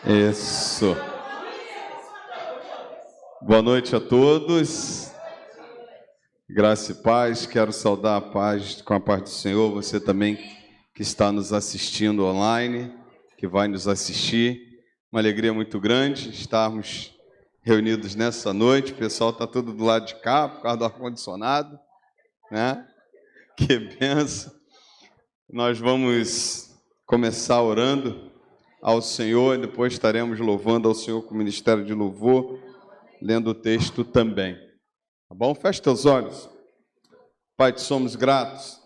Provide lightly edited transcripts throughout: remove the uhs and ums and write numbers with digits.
Isso. Boa noite a todos. Graça e paz. Quero saudar a paz com a paz do Senhor. Você também que está nos assistindo online, que vai nos assistir. Uma alegria muito grande estarmos reunidos nessa noite. O pessoal está todo do lado de cá por causa do ar-condicionado, né? Que benção. Nós vamos começar orando ao Senhor, e depois estaremos louvando ao Senhor com o ministério de louvor, lendo o texto também. Tá bom? Feche teus olhos. Pai, te somos gratos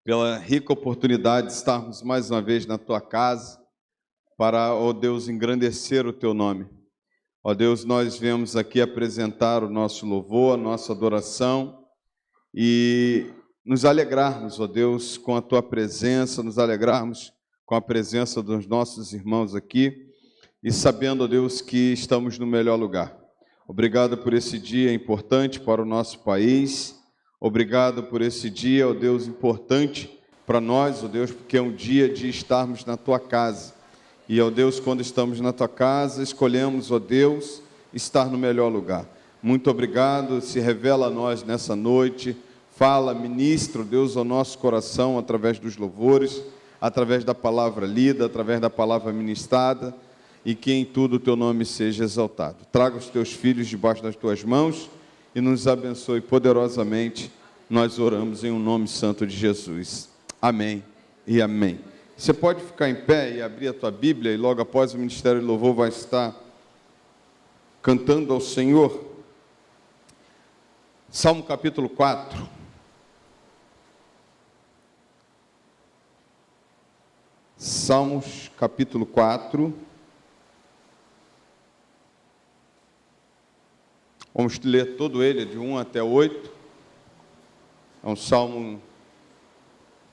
pela rica oportunidade de estarmos mais uma vez na tua casa, para, ó Deus, engrandecer o teu nome. Ó Deus, nós viemos aqui apresentar o nosso louvor, a nossa adoração e nos alegrarmos, ó Deus, com a tua presença, nos alegrarmos com a presença dos nossos irmãos aqui e sabendo, ó Deus, que estamos no melhor lugar. Obrigado por esse dia importante para o nosso país. Obrigado por esse dia, ó Deus, importante para nós, ó Deus, porque é um dia de estarmos na tua casa. E, ó Deus, quando estamos na tua casa, escolhemos, ó Deus, estar no melhor lugar. Muito obrigado, se revela a nós nessa noite. Fala, ministra, Deus, ao nosso coração através dos louvores, através da palavra lida, através da palavra ministrada, e que em tudo o teu nome seja exaltado. Traga os teus filhos debaixo das tuas mãos e nos abençoe poderosamente. Nós oramos em um nome santo de Jesus. Amém e amém. Você pode ficar em pé e abrir a tua Bíblia, e logo após o ministério de louvor vai estar cantando ao Senhor. Salmo capítulo 4. Salmos capítulo 4. Vamos ler todo ele, de 1 até 8. É um salmo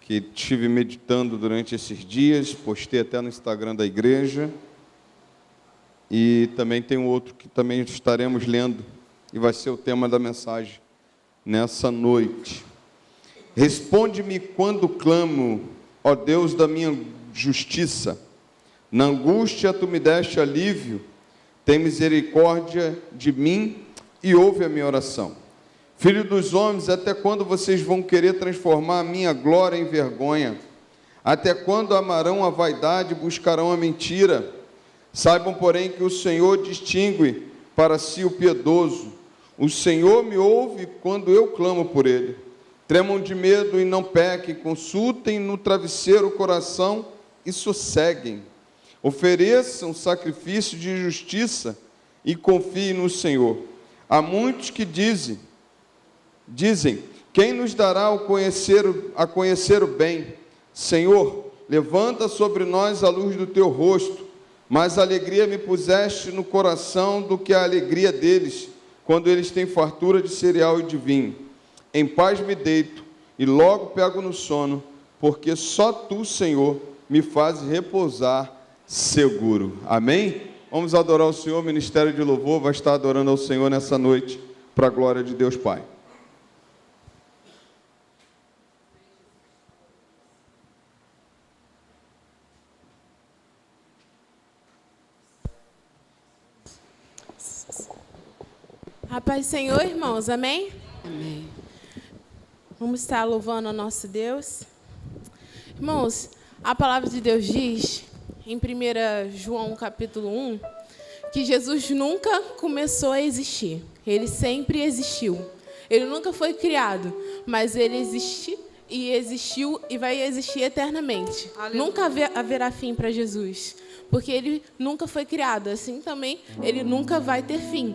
que estive meditando durante esses dias, postei até no Instagram da igreja. E também tem um outro que também estaremos lendo, e vai ser o tema da mensagem nessa noite. Responde-me quando clamo, ó Deus da minha justiça. Na angústia tu me deste alívio, tem misericórdia de mim e ouve a minha oração. Filho dos homens, até quando vocês vão querer transformar a minha glória em vergonha? Até quando amarão a vaidade e buscarão a mentira? Saibam, porém, que o Senhor distingue para si o piedoso. O Senhor me ouve quando eu clamo por ele. Tremam de medo e não pequem, consultem no travesseiro o coração e sosseguem. Ofereçam sacrifício de justiça e confiem no Senhor. Há muitos que dizem, quem nos dará a conhecer o bem? Senhor, levanta sobre nós a luz do teu rosto, mas alegria me puseste no coração do que a alegria deles, quando eles têm fartura de cereal e de vinho. Em paz me deito e logo pego no sono, porque só tu, Senhor, me fazes repousar seguro. Amém? Vamos adorar o Senhor. O ministério de louvor vai estar adorando ao Senhor nessa noite, para a glória de Deus Pai. A paz do Senhor, irmãos, amém? Amém. Vamos estar louvando ao nosso Deus. Irmãos, a palavra de Deus diz, em 1 João capítulo 1, que Jesus nunca começou a existir. Ele sempre existiu. Ele nunca foi criado, mas ele existe e existiu e vai existir eternamente. Aleluia. Nunca haverá fim para Jesus, porque ele nunca foi criado, assim também ele nunca vai ter fim.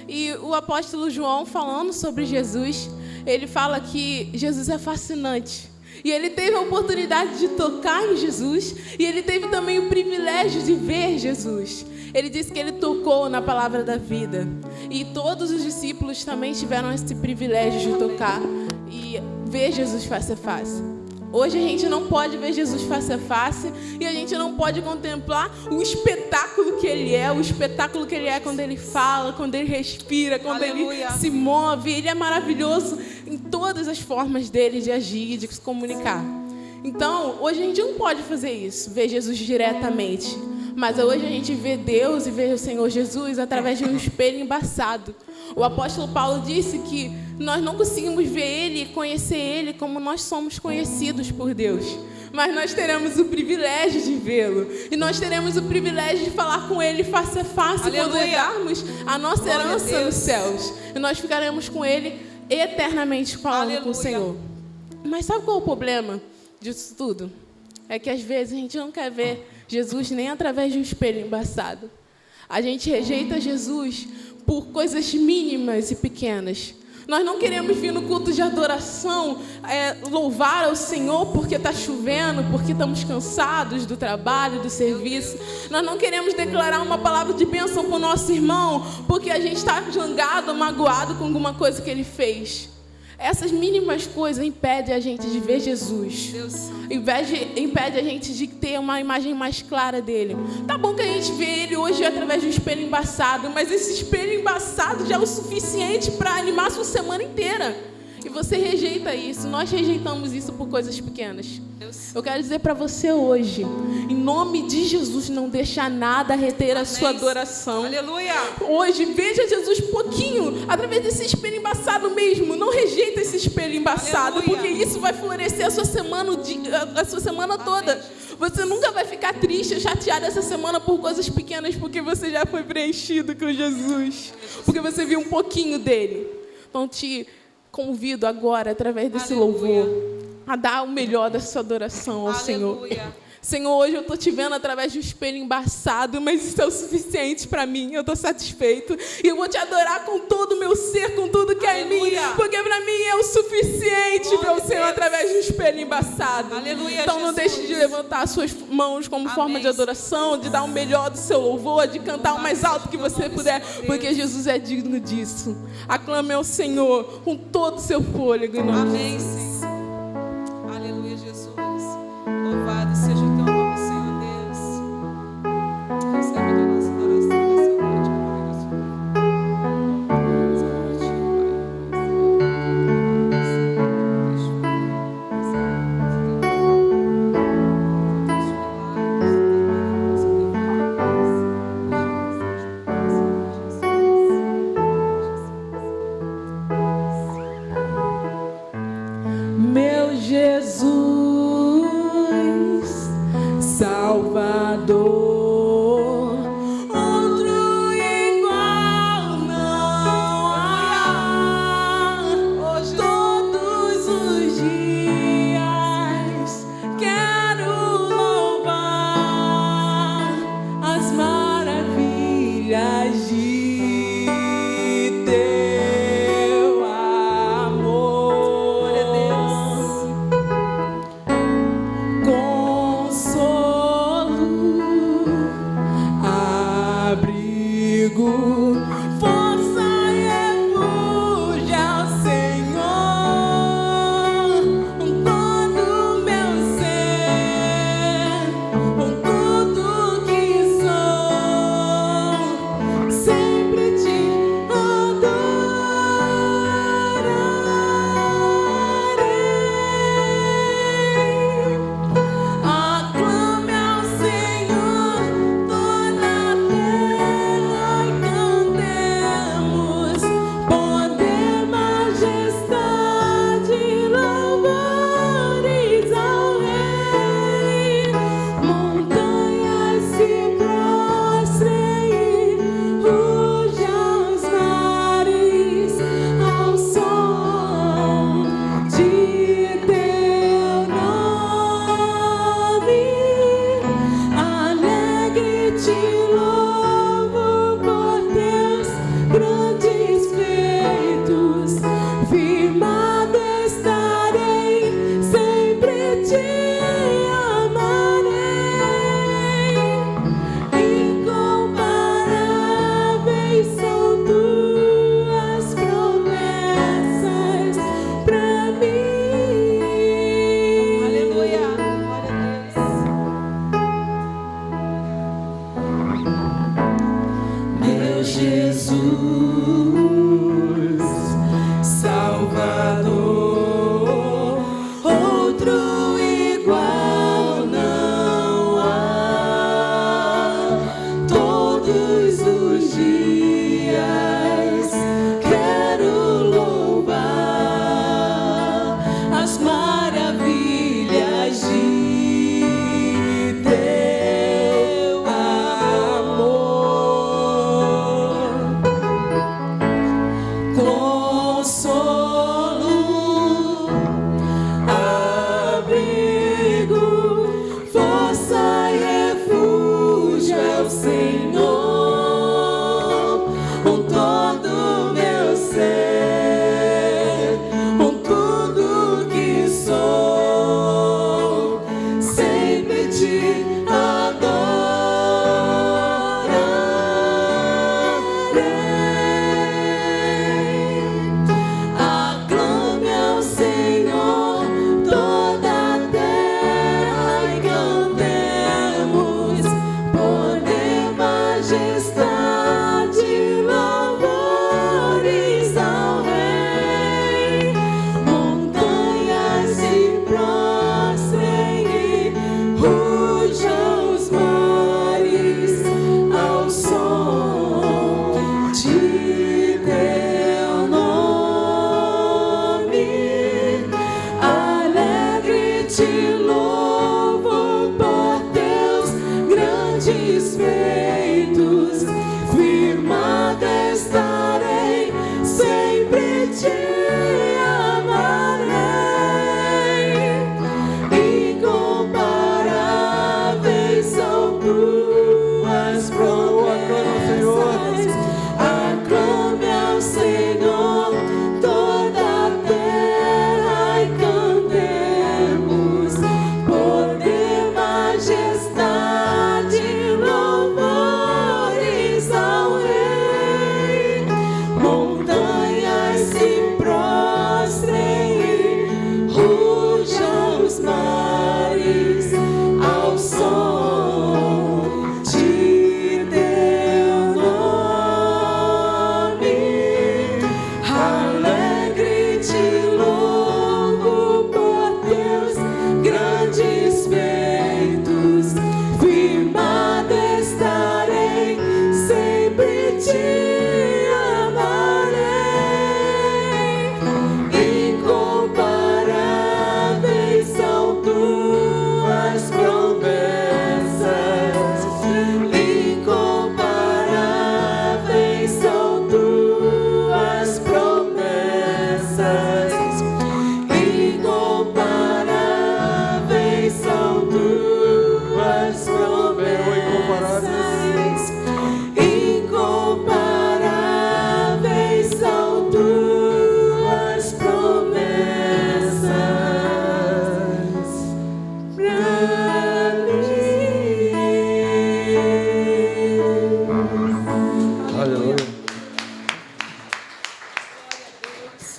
E o apóstolo João, falando sobre Jesus, ele fala que Jesus é fascinante. E ele teve a oportunidade de tocar em Jesus, e ele teve também o privilégio de ver Jesus. Ele disse que ele tocou na palavra da vida. E todos os discípulos também tiveram esse privilégio de tocar e ver Jesus face a face. Hoje a gente não pode ver Jesus face a face e a gente não pode contemplar o espetáculo que ele é, quando ele fala, quando ele respira, quando Aleluia. Ele se move. Ele é maravilhoso em todas as formas dele de agir e de se comunicar. Então, hoje a gente não pode fazer isso, ver Jesus diretamente. Mas hoje a gente vê Deus e vê o Senhor Jesus através de um espelho embaçado. O apóstolo Paulo disse que nós não conseguimos ver Ele e conhecer Ele como nós somos conhecidos por Deus. Mas nós teremos o privilégio de vê-lo. E nós teremos o privilégio de falar com Ele face a face. Aleluia. Quando herdarmos a nossa herança nos céus. E nós ficaremos com Ele eternamente falando Aleluia. Com o Senhor. Mas sabe qual é o problema disso tudo? É que às vezes a gente não quer ver Jesus nem através de um espelho embaçado. A gente rejeita Jesus por coisas mínimas e pequenas. Nós não queremos vir no culto de adoração, louvar ao Senhor porque está chovendo, porque estamos cansados do trabalho, do serviço. Nós não queremos declarar uma palavra de bênção para o nosso irmão porque a gente está zangado, magoado com alguma coisa que ele fez. Essas mínimas coisas impedem a gente de ver Jesus. Impede a gente de ter uma imagem mais clara dele. Tá bom que a gente vê ele hoje através de um espelho embaçado, mas esse espelho embaçado já é o suficiente para animar a sua semana inteira. E você rejeita isso. Nós rejeitamos isso por coisas pequenas. Eu quero dizer para você hoje, em nome de Jesus, não deixa nada reter a sua adoração. Aleluia. Hoje, veja Jesus pouquinho, através desse espelho embaçado mesmo. Não rejeita esse espelho embaçado, Aleluia. Porque isso vai florescer a sua semana toda. Você nunca vai ficar triste ou chateado essa semana por coisas pequenas, porque você já foi preenchido com Jesus. Porque você viu um pouquinho dele. Então, te convido agora, através desse louvor, a dar o melhor da sua adoração ao Senhor. Senhor, hoje eu estou te vendo através de um espelho embaçado, mas isso é o suficiente para mim, eu estou satisfeito. E eu vou te adorar com todo o meu ser, com tudo que é em mim, porque para mim é o suficiente ver o Senhor através de um espelho embaçado. Aleluia, então não deixe de levantar as suas mãos como forma de adoração, de dar o melhor do seu louvor, de cantar o mais alto que você puder, porque Jesus é digno disso. Aclame ao Senhor com todo o seu fôlego. Amém, Senhor. Aleluia, Jesus. Louvado seja o teu nome, Senhor Deus. Recebe a nossa adoração nessa noite, Pai.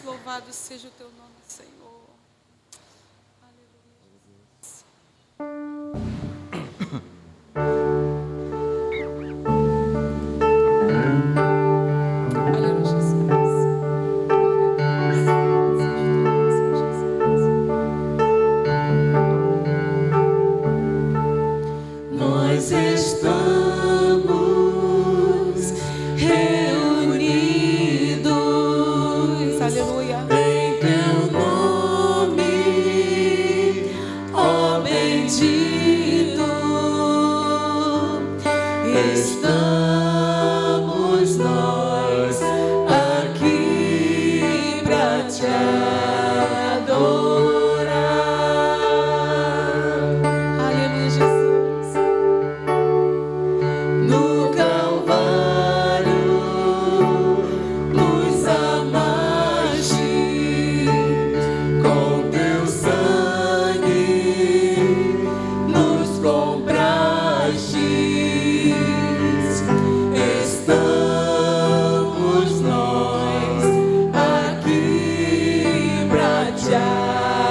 Louvado seja o teu nome, Senhor. Aleluia, Jesus. Nós estamos reunidos. Aleluia. Em teu nome, ó bendito, estamos nós aqui pra te adorar. Aleluia, Jesus. No Calvário nos amaste, com teu sangue nos compraste. Estamos nós aqui pra te adorar.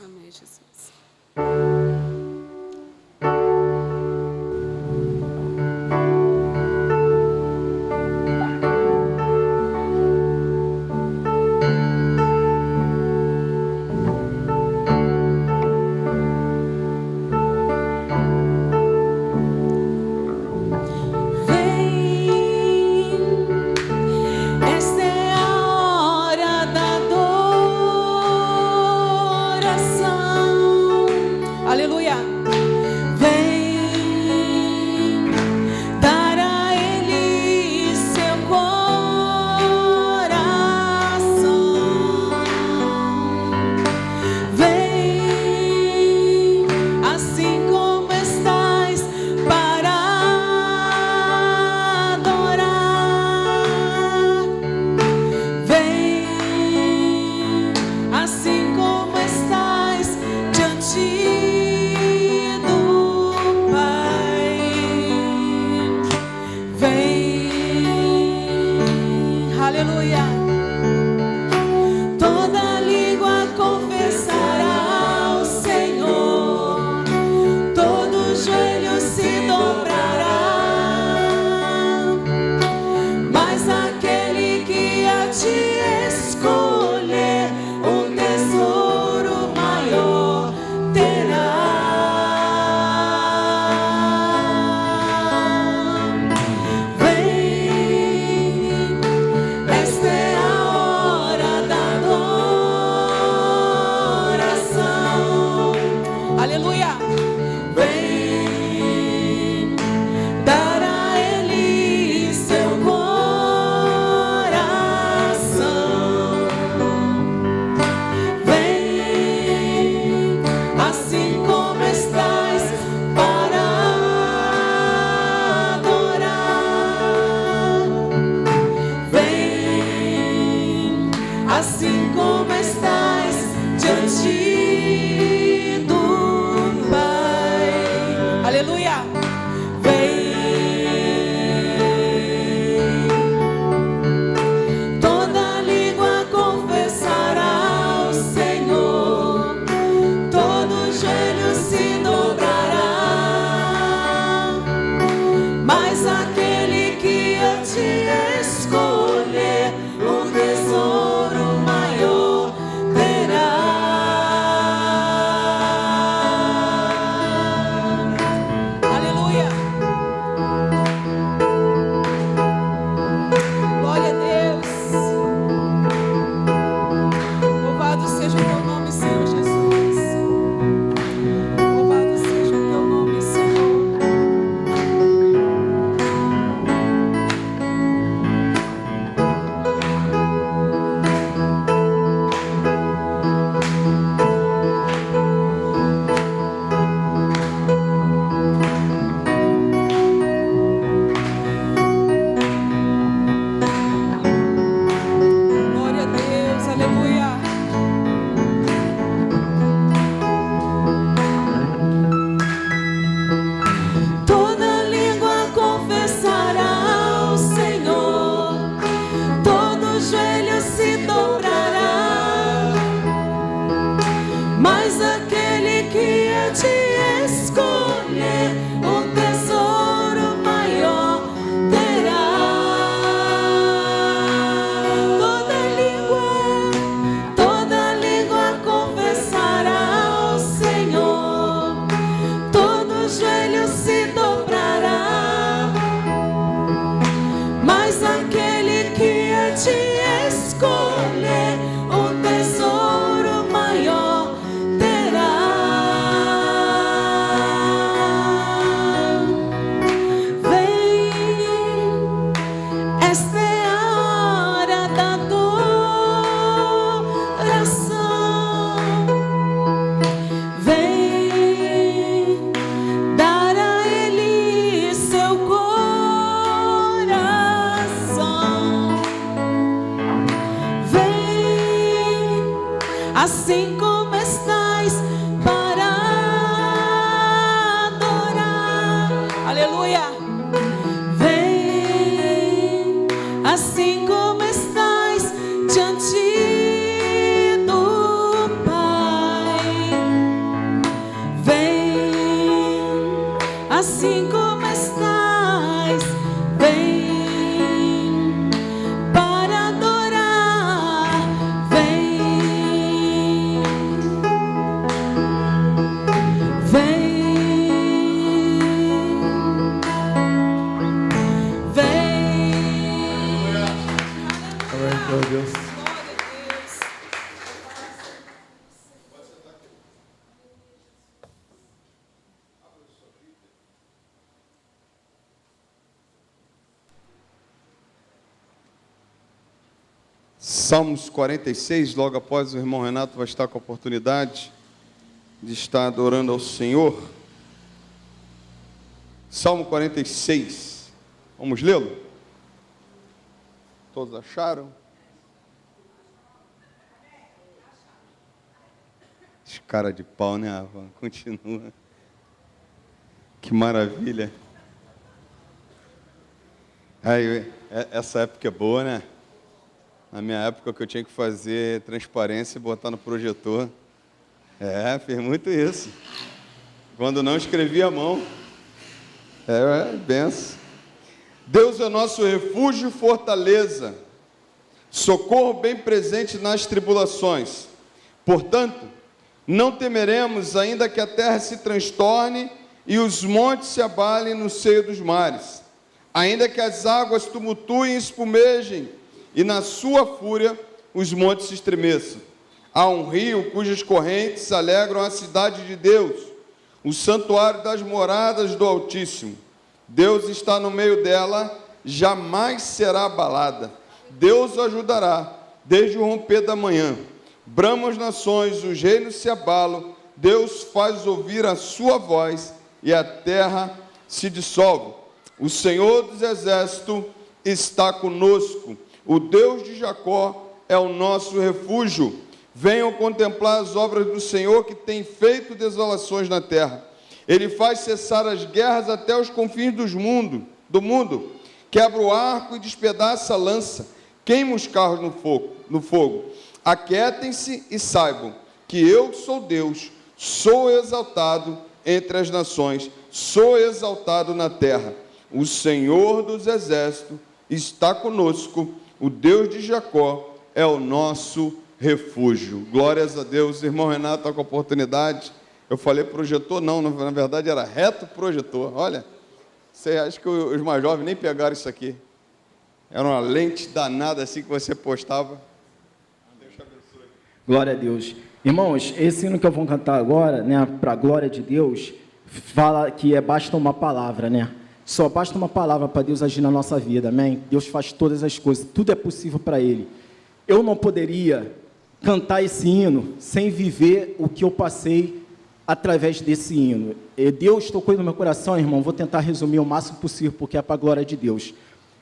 Amém, Jesus. Esta é a hora da adoração. Aleluia. Vem dar a Ele seu coração. Vem assim como estás para adorar. Vem assim como estás diante do Pai. Vem, aleluia. Toda língua confessará ao Senhor, todo joelho se dobrará, mas aquele que a ti escolher um tesouro maior terá. Vem, esta é a hora da adoração. Aleluia. Vem dar a Ele seu coração. Vem assim como estás para adorar. Vem assim como estás diante do Pai. Aleluia. Vem, toda língua confessará ao Senhor, todo joelho se dobrará, mas aquele que a ti escolher um tesouro maior terá. Aleluia. Glória a Deus. Louvado seja o teu nome, Senhor Jesus. Louvado seja o teu nome, Senhor. Glória a Deus. Aleluia. Toda língua confessará ao Senhor, todo joelho se dobrará, mas aquele que a ti escolher um tesouro maior terá. Toda língua confessará ao Senhor, todo joelho se dobrará, mas aquele que a ti escolher um tesouro maior terá. Vem, esta é a hora da adoração. Vem dar a Ele seu coração. Vem assim como estás para adorar. Aleluia. Vem assim como estás diante do Pai. assim como estás, vem para adorar, vem, vem, vem. Glória a Deus. Salmos 46, logo após o irmão Renato vai estar com a oportunidade de estar adorando ao Senhor. Salmo 46, vamos lê-lo? Todos acharam? Esse cara de pau, né, Ava? Continua. Que maravilha. Aí, essa época é boa, né? Na minha época, o que eu tinha que fazer transparência e botar no projetor. Fiz muito isso. Quando não escrevia à mão. Benção. Deus é nosso refúgio e fortaleza, socorro bem presente nas tribulações. Portanto, não temeremos, ainda que a terra se transtorne e os montes se abalem no seio dos mares. Ainda que as águas tumultuem e espumejem, e na sua fúria os montes se estremeçam. Há um rio cujas correntes alegram a cidade de Deus, o santuário das moradas do Altíssimo. Deus está no meio dela, jamais será abalada. Deus o ajudará desde o romper da manhã. Bramam as nações, os reinos se abalam, Deus faz ouvir a sua voz e a terra se dissolve. O Senhor dos exércitos está conosco. O Deus de Jacó é o nosso refúgio. Venham contemplar as obras do Senhor, que tem feito desolações na terra. Ele faz cessar as guerras até os confins do mundo. Quebra o arco e despedaça a lança. Queima os carros no fogo. Aquietem-se e saibam que eu sou Deus. Sou exaltado entre as nações. Sou exaltado na terra. O Senhor dos exércitos está conosco. O Deus de Jacó é o nosso refúgio. Glórias a Deus. Irmão Renato está com a oportunidade. Eu falei projetor, não, na verdade era reto projetor. Olha, você acha que os mais jovens nem pegaram isso aqui. Era uma lente danada assim que você postava. Deus te abençoe. Glória a Deus. Irmãos, esse hino que eu vou cantar agora, né, para a glória de Deus, fala que basta uma palavra, né? Só basta uma palavra para Deus agir na nossa vida, amém? Deus faz todas as coisas, tudo é possível para Ele. Eu não poderia cantar esse hino sem viver o que eu passei através desse hino. Deus tocou no meu coração, irmão, vou tentar resumir o máximo possível, porque é para a glória de Deus.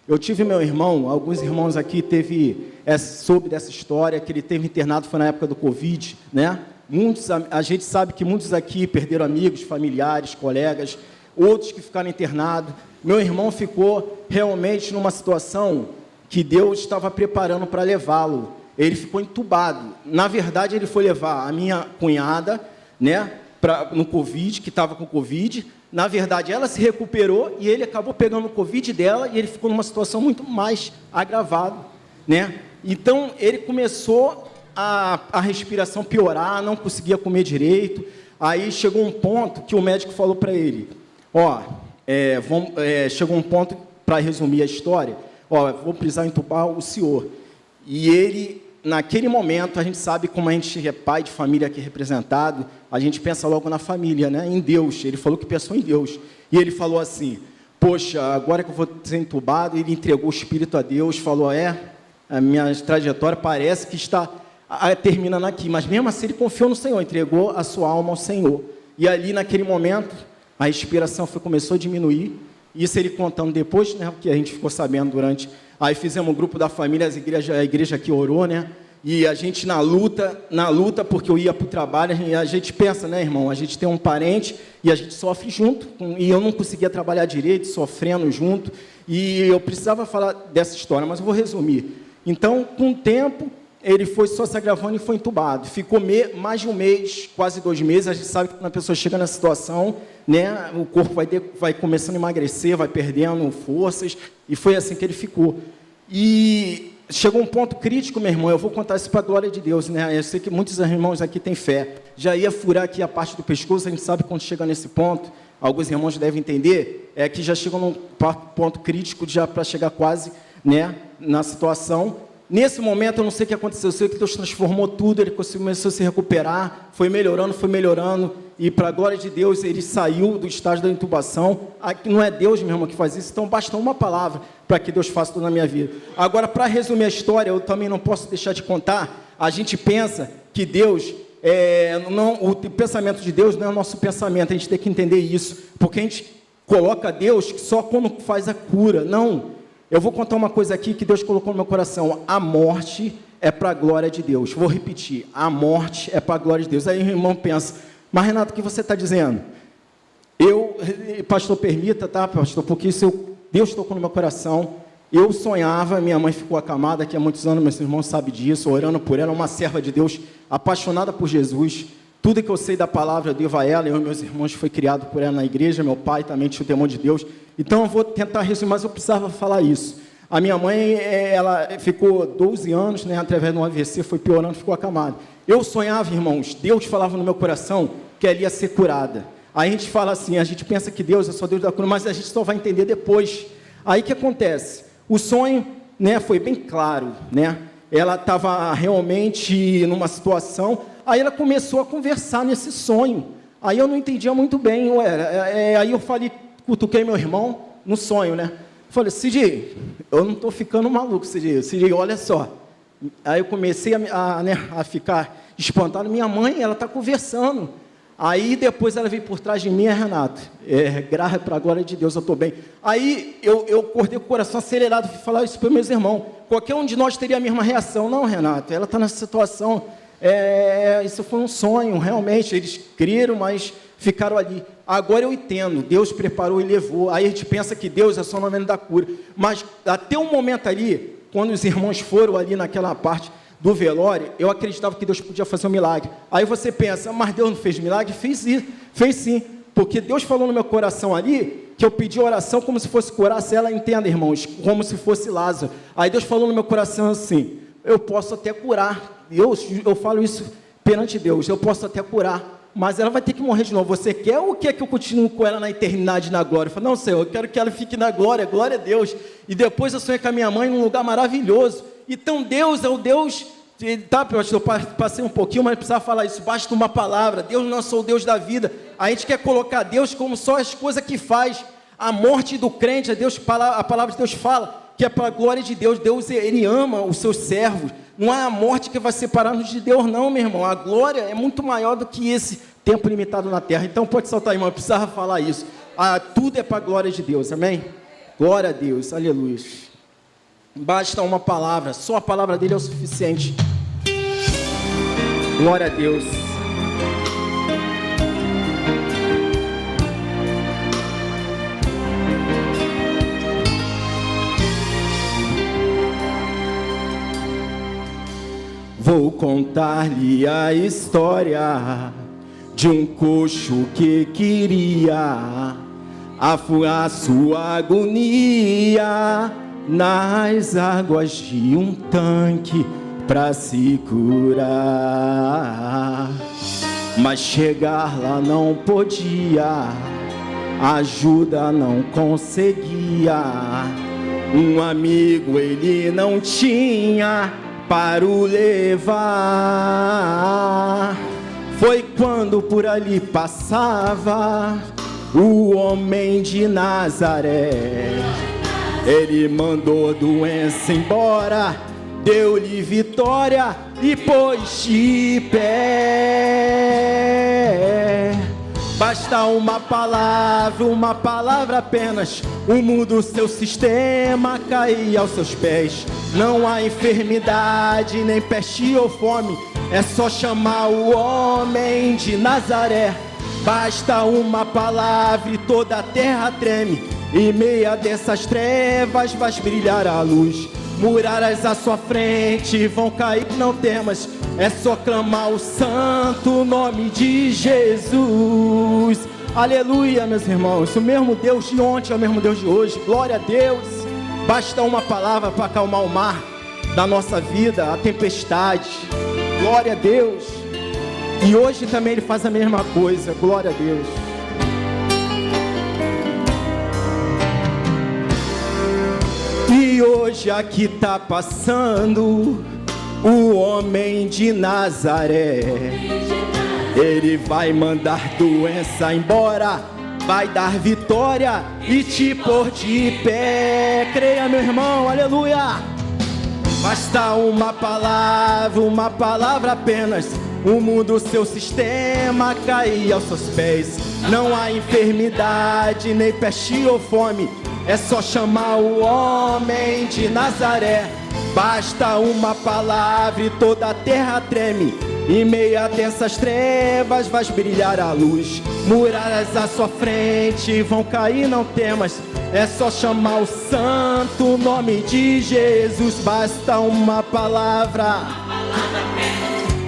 Eu tive meu irmão, alguns irmãos aqui soube dessa história, que ele teve internado, foi na época do Covid, né? A gente sabe que muitos aqui perderam amigos, familiares, colegas, outros que ficaram internados. Meu irmão ficou realmente numa situação que Deus estava preparando para levá-lo. Ele ficou entubado. Na verdade, ele foi levar a minha cunhada, né, no Covid, que estava com Covid. Na verdade, ela se recuperou e ele acabou pegando o Covid dela e ele ficou numa situação muito mais agravada, né? Então, ele começou a respiração piorar, não conseguia comer direito. Aí chegou um ponto que o médico falou para ele, chegou um ponto, para resumir a história, vou precisar entubar o senhor. E ele, naquele momento, a gente sabe como a gente é pai de família aqui representado, a gente pensa logo na família, né? Em Deus. Ele falou que pensou em Deus. E ele falou assim, poxa, agora que eu vou ser entubado, ele entregou o espírito a Deus, falou, a minha trajetória parece que está terminando aqui, mas mesmo assim ele confiou no Senhor, entregou a sua alma ao Senhor. E ali, naquele momento, a respiração começou a diminuir. Isso ele contando depois, né, porque a gente ficou sabendo durante... Aí fizemos um grupo da família, a igreja que orou, né? E a gente na luta, porque eu ia para o trabalho, e a gente pensa, né, irmão? A gente tem um parente e a gente sofre junto. E eu não conseguia trabalhar direito, sofrendo junto. E eu precisava falar dessa história, mas eu vou resumir. Então, com o tempo, ele foi só se agravando e foi entubado. Ficou mais de um mês, quase 2 meses. A gente sabe que quando a pessoa chega nessa situação, né, o corpo vai começando a emagrecer, vai perdendo forças, e foi assim que ele ficou. E chegou um ponto crítico, meu irmão, eu vou contar isso para a glória de Deus, né? Eu sei que muitos irmãos aqui têm fé. Já ia furar aqui a parte do pescoço, a gente sabe quando chega nesse ponto, alguns irmãos devem entender, é que já chegam num ponto crítico, já para chegar quase, né, na situação. Nesse momento, eu não sei o que aconteceu, eu sei que Deus transformou tudo, ele começou a se recuperar, foi melhorando, e para a glória de Deus, ele saiu do estágio da intubação. Aqui não é Deus, meu irmão, que faz isso, então basta uma palavra para que Deus faça tudo na minha vida. Agora, para resumir a história, eu também não posso deixar de contar, a gente pensa que Deus, o pensamento de Deus não é o nosso pensamento, a gente tem que entender isso, porque a gente coloca Deus só quando faz a cura, não. Eu vou contar uma coisa aqui que Deus colocou no meu coração. A morte é para a glória de Deus. Vou repetir. A morte é para a glória de Deus. Aí o irmão pensa, mas Renato, o que você está dizendo? Pastor, permita, tá, pastor? Porque Deus tocou no meu coração. Eu sonhava, minha mãe ficou acamada aqui há muitos anos, meus irmãos sabem disso, orando por ela, uma serva de Deus, apaixonada por Jesus. Tudo que eu sei da palavra eu devo a ela. Eu e meus irmãos foi criado por ela na igreja, meu pai também tinha o temor de Deus. Então eu vou tentar resumir, mas eu precisava falar isso. A minha mãe, ela ficou 12 anos, né, através de um AVC, foi piorando, ficou acamada. Eu sonhava, irmãos, Deus falava no meu coração que ela ia ser curada. Aí a gente fala assim, a gente pensa que Deus é só Deus da cura, mas a gente só vai entender depois. Aí o que acontece? O sonho, né, foi bem claro, né? Ela estava realmente numa situação, aí ela começou a conversar nesse sonho. Aí eu não entendia muito bem, aí eu falei, cutuquei meu irmão no sonho, né? Falei, Cid, eu não estou ficando maluco, Cid, olha só. Aí eu comecei a ficar espantado. Minha mãe, ela está conversando. Aí depois ela veio por trás de mim, Renato, graças para a glória de Deus, eu estou bem. Aí eu acordei com o coração acelerado, fui falar isso para meus irmãos. Qualquer um de nós teria a mesma reação. Não, Renato, ela está nessa situação. Isso foi um sonho, realmente. Eles creram, mas ficaram ali. Agora eu entendo, Deus preparou e levou. Aí a gente pensa que Deus é só no momento da cura. Mas até um momento ali, quando os irmãos foram ali naquela parte do velório, eu acreditava que Deus podia fazer um milagre. Aí você pensa, mas Deus não fez milagre? Fez sim, porque Deus falou no meu coração ali, que eu pedi oração como se fosse curar, se ela entenda, irmãos, como se fosse Lázaro. Aí Deus falou no meu coração assim, eu posso até curar, eu falo isso perante Deus, eu posso até curar, mas ela vai ter que morrer de novo. Você quer ou quer que eu continue com ela na eternidade, na glória? Eu falei, não, Senhor, eu quero que ela fique na glória, glória a Deus. E depois eu sonhei com a minha mãe num lugar maravilhoso. Então Deus é o Deus, tá, pastor, eu passei um pouquinho, mas precisava falar isso, basta uma palavra. Deus não é só o Deus da vida. A gente quer colocar Deus como só as coisas que faz. A morte do crente, a palavra de Deus fala que é para a glória de Deus. Deus, ele ama os seus servos. Não é a morte que vai separar-nos de Deus, não, meu irmão. A glória é muito maior do que esse tempo limitado na terra. Então pode soltar, irmão, eu precisava falar isso. Tudo é para a glória de Deus, amém? Glória a Deus, aleluia. Basta uma palavra, só a palavra dele é o suficiente. Glória a Deus. Vou contar-lhe a história de um coxo que queria afogar sua agonia nas águas de um tanque para se curar. Mas chegar lá não podia, ajuda não conseguia. Um amigo ele não tinha para o levar. Foi quando por ali passava o homem de Nazaré. Ele mandou doença embora, deu-lhe vitória e pôs de pé. Basta uma palavra apenas, o mundo, seu sistema cair aos seus pés. Não há enfermidade, nem peste ou fome, é só chamar o homem de Nazaré. Basta uma palavra e toda a terra treme, em meia dessas trevas vai brilhar a luz. muralhas à sua frente vão cair, não temas. É só clamar o santo nome de Jesus. Aleluia, meus irmãos. O mesmo Deus de ontem é o mesmo Deus de hoje. Glória a Deus. Basta uma palavra para acalmar o mar da nossa vida, a tempestade. Glória a Deus. E hoje também Ele faz a mesma coisa. Glória a Deus. E hoje aqui tá passando o homem de Nazaré. Ele vai mandar doença embora, vai dar vitória e te pôr de pé. Creia, meu irmão, aleluia. Basta uma palavra apenas. O mundo, seu sistema, cair aos seus pés. Não há enfermidade, nem peste ou fome. É só chamar o homem de Nazaré. Basta uma palavra e toda a terra treme. Em meio a densas trevas vai brilhar a luz. Muralhas à sua frente vão cair, não temas. É só chamar o santo nome de Jesus. Basta uma palavra.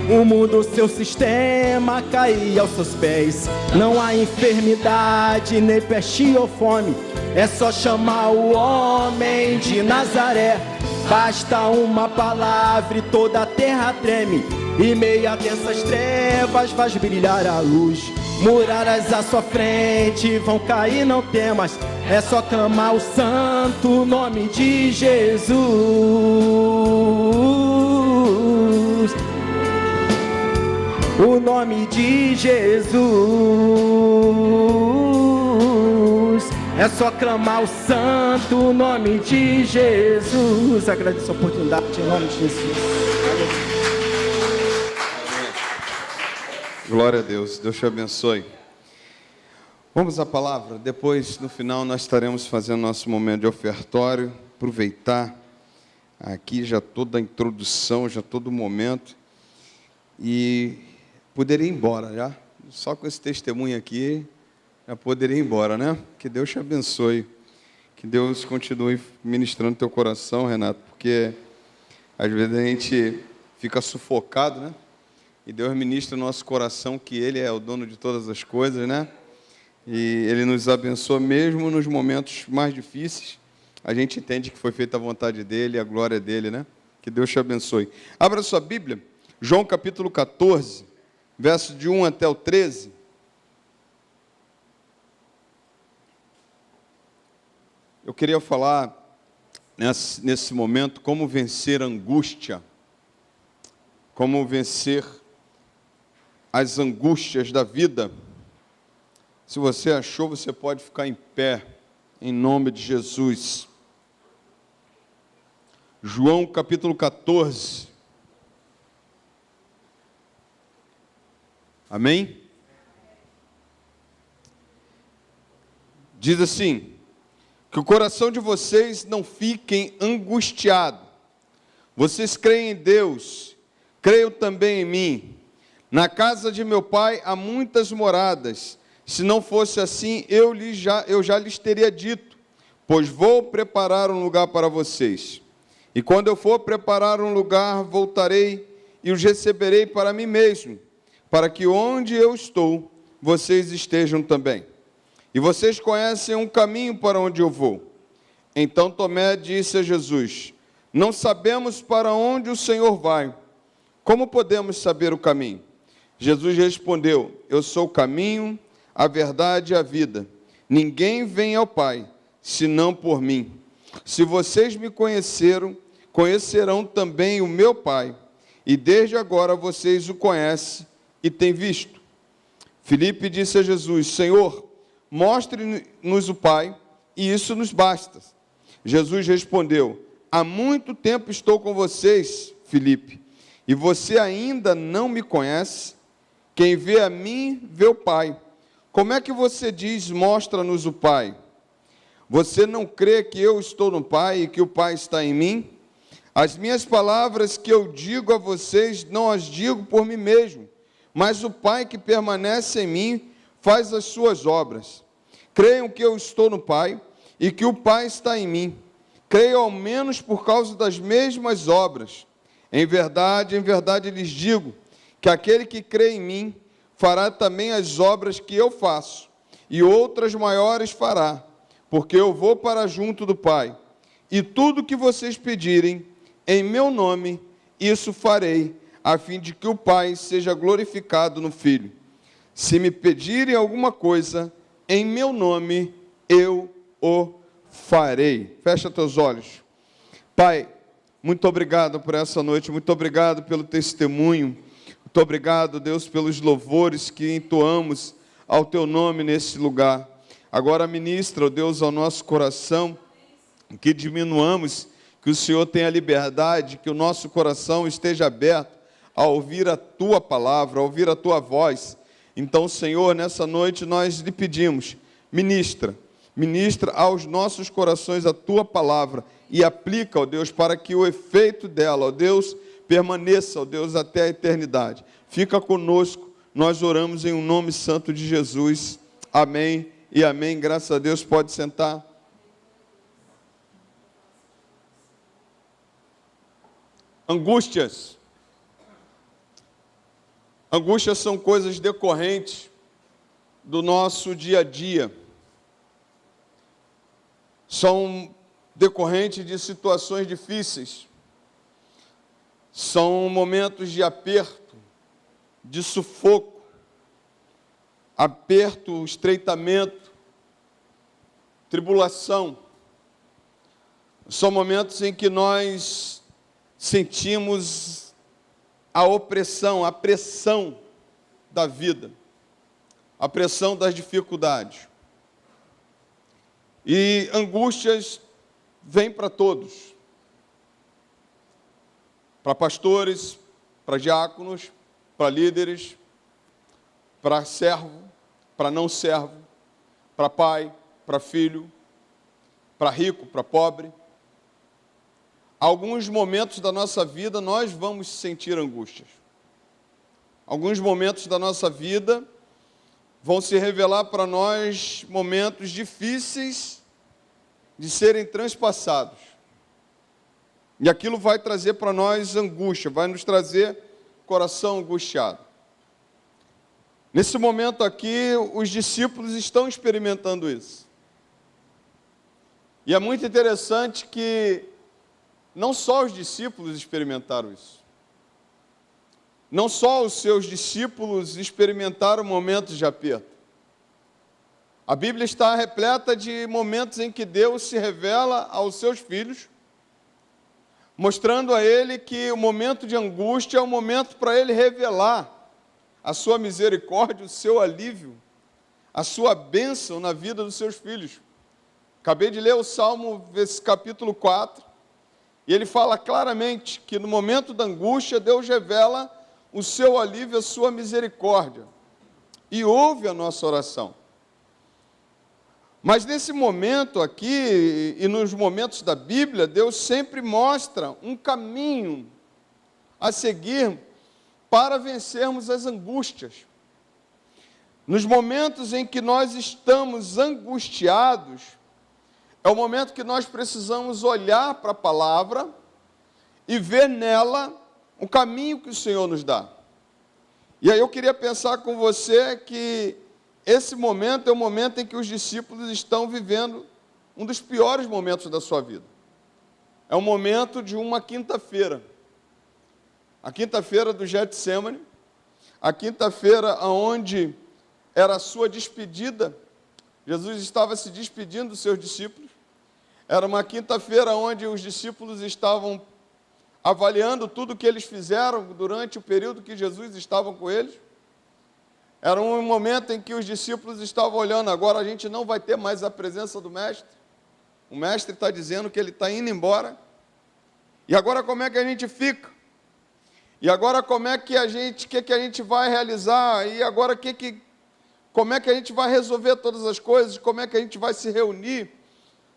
O mundo, seu sistema, cair aos seus pés. Não há enfermidade, nem peste ou fome. É só chamar o homem de Nazaré. Basta uma palavra e toda a terra treme. Em meio a dessas trevas vai brilhar a luz. Muralhas à sua frente vão cair, não temas. É só clamar o santo nome de Jesus. O nome de Jesus. É só clamar o santo nome de Jesus. Agradeço a oportunidade em nome de Jesus. Glória a Deus. Deus te abençoe. Vamos à palavra. Depois, no final, nós estaremos fazendo nosso momento de ofertório. Aproveitar aqui já toda a introdução, já todo o momento. E poderia ir embora já. Só com esse testemunho aqui, já poderia ir embora, né? Que Deus te abençoe. Que Deus continue ministrando teu coração, Renato, porque às vezes a gente fica sufocado, né? E Deus ministra no nosso coração que Ele é o dono de todas as coisas, né? E Ele nos abençoa mesmo nos momentos mais difíceis. A gente entende que foi feita a vontade dEle, a glória dEle, né? Que Deus te abençoe. Abra sua Bíblia, João capítulo 14, verso de 1 até o 13. Eu queria falar nesse momento como vencer a angústia, como vencer as angústias da vida. Se você achou, você pode ficar em pé, em nome de Jesus. João capítulo 14. Amém? Diz assim: que o coração de vocês não fiquem angustiado. Vocês creem em Deus, creiam também em mim. Na casa de meu pai há muitas moradas. Se não fosse assim, eu já lhes teria dito, pois vou preparar um lugar para vocês. E quando eu for preparar um lugar, voltarei e os receberei para mim mesmo, para que onde eu estou, vocês estejam também. E vocês conhecem um caminho para onde eu vou. Então Tomé disse a Jesus: não sabemos para onde o Senhor vai. Como podemos saber o caminho? Jesus respondeu: eu sou o caminho, a verdade e a vida. Ninguém vem ao Pai, senão por mim. Se vocês me conheceram, conhecerão também o meu Pai. E desde agora vocês o conhecem e têm visto. Filipe disse a Jesus: Senhor, mostre-nos o Pai, e isso nos basta. Jesus respondeu: há muito tempo estou com vocês, Filipe, e você ainda não me conhece? Quem vê a mim, vê o Pai. Como é que você diz, mostra-nos o Pai? Você não crê que eu estou no Pai e que o Pai está em mim? As minhas palavras que eu digo a vocês, não as digo por mim mesmo, mas o Pai que permanece em mim faz as suas obras. Creiam que eu estou no Pai e que o Pai está em mim. creio ao menos por causa das mesmas obras. Em verdade lhes digo, que aquele que crê em mim, fará também as obras que eu faço, e outras maiores fará, porque eu vou para junto do Pai. E tudo que vocês pedirem em meu nome, isso farei, a fim de que o Pai seja glorificado no Filho. Se me pedirem alguma coisa em meu nome, eu o farei. Fecha teus olhos. Pai, muito obrigado por essa noite, muito obrigado pelo testemunho, muito obrigado, Deus, pelos louvores que entoamos ao teu nome nesse lugar. Agora ministra, ó Deus, ao nosso coração, que diminuamos, que o Senhor tenha liberdade, que o nosso coração esteja aberto a ouvir a tua palavra, a ouvir a tua voz. Então, Senhor, nessa noite nós lhe pedimos, ministra aos nossos corações a tua palavra e aplica, ó Deus, para que o efeito dela, ó Deus, permaneça, ó Deus, até a eternidade. Fica conosco, nós oramos em um nome santo de Jesus. Amém e amém. Graças a Deus, pode sentar. Angústias. Angústias são coisas decorrentes do nosso dia a dia. São decorrentes de situações difíceis. São momentos de aperto, de sufoco, aperto, estreitamento, tribulação. São momentos em que nós sentimos a opressão, a pressão da vida, a pressão das dificuldades. E angústias vêm para todos, para pastores, para diáconos, para líderes, para servo, para não servo, para pai, para filho, para rico, para pobre. Alguns momentos da nossa vida nós vamos sentir angústias. Alguns momentos da nossa vida vão se revelar para nós momentos difíceis de serem transpassados. E aquilo vai trazer para nós angústia, vai nos trazer coração angustiado. Nesse momento aqui, os discípulos estão experimentando isso. E é muito interessante que não só os discípulos experimentaram isso. Não só os seus discípulos experimentaram momentos de aperto. A Bíblia está repleta de momentos em que Deus se revela aos seus filhos, mostrando a ele que o momento de angústia é o momento para ele revelar a sua misericórdia, o seu alívio, a sua bênção na vida dos seus filhos. Acabei de ler o Salmo, capítulo 4, e ele fala claramente que no momento da angústia, Deus revela o seu alívio, a sua misericórdia, e ouve a nossa oração. Mas nesse momento aqui, e nos momentos da Bíblia, Deus sempre mostra um caminho a seguir para vencermos as angústias. Nos momentos em que nós estamos angustiados, é o momento que nós precisamos olhar para a palavra e ver nela o caminho que o Senhor nos dá. E aí eu queria pensar com você que esse momento é o momento em que os discípulos estão vivendo um dos piores momentos da sua vida. É o momento de uma quinta-feira. A quinta-feira do Getsemane, a quinta-feira onde era a sua despedida. Jesus estava se despedindo dos seus discípulos. Era uma quinta-feira onde os discípulos estavam avaliando tudo o que eles fizeram durante o período que Jesus estava com eles. Era um momento em que os discípulos estavam olhando, agora a gente não vai ter mais a presença do Mestre. O Mestre está dizendo que ele está indo embora. E agora como é que a gente fica? E agora como é que a gente, o que a gente vai realizar? E agora como é que a gente vai resolver todas as coisas? Como é que a gente vai se reunir?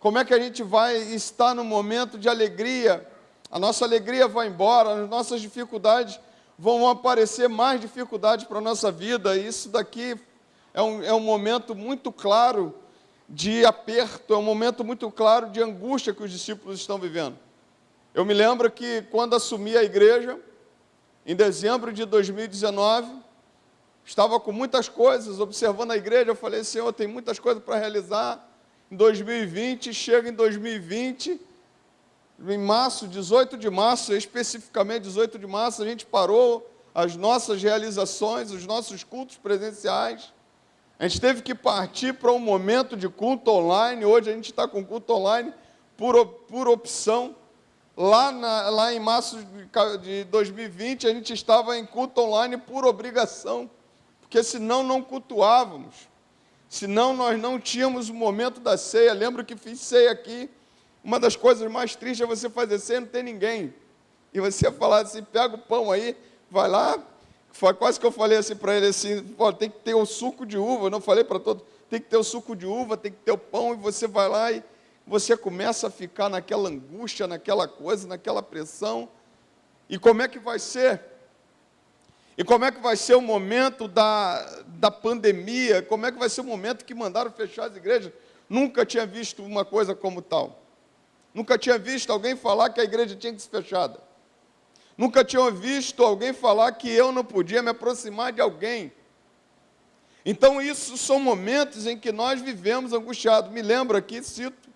Como é que a gente vai estar no momento de alegria? A nossa alegria vai embora, as nossas dificuldades vão aparecer mais dificuldades para a nossa vida. E isso daqui é um momento muito claro de aperto, é um momento muito claro de angústia que os discípulos estão vivendo. Eu me lembro que quando assumi a igreja, em dezembro de 2019, estava com muitas coisas, observando a igreja, eu falei, Senhor, tem muitas coisas para realizar em 2020, chega em 2020, em março, 18 de março, especificamente 18 de março, a gente parou as nossas realizações, os nossos cultos presenciais. A gente teve que partir para um momento de culto online. Hoje a gente está com culto online por opção. Lá em março de 2020, a gente estava em culto online por obrigação, porque senão não cultuávamos, senão nós não tínhamos o momento da ceia. Lembro que fiz ceia aqui. Uma das coisas mais tristes é você fazer ceia e não ter ninguém. E você falar assim, pega o pão aí, vai lá. Foi quase que eu falei assim para ele, assim, tem que ter o suco de uva. Eu não falei para todos, tem que ter o suco de uva, tem que ter o pão, e você vai lá e você começa a ficar naquela angústia, naquela coisa, naquela pressão. E como é que vai ser? E como é que vai ser o momento da pandemia? Como é que vai ser o momento que mandaram fechar as igrejas? Nunca tinha visto uma coisa como tal. Nunca tinha visto alguém falar que a igreja tinha que ser fechada. Nunca tinha visto alguém falar que eu não podia me aproximar de alguém. Então, isso são momentos em que nós vivemos angustiados. Me lembro aqui, cito,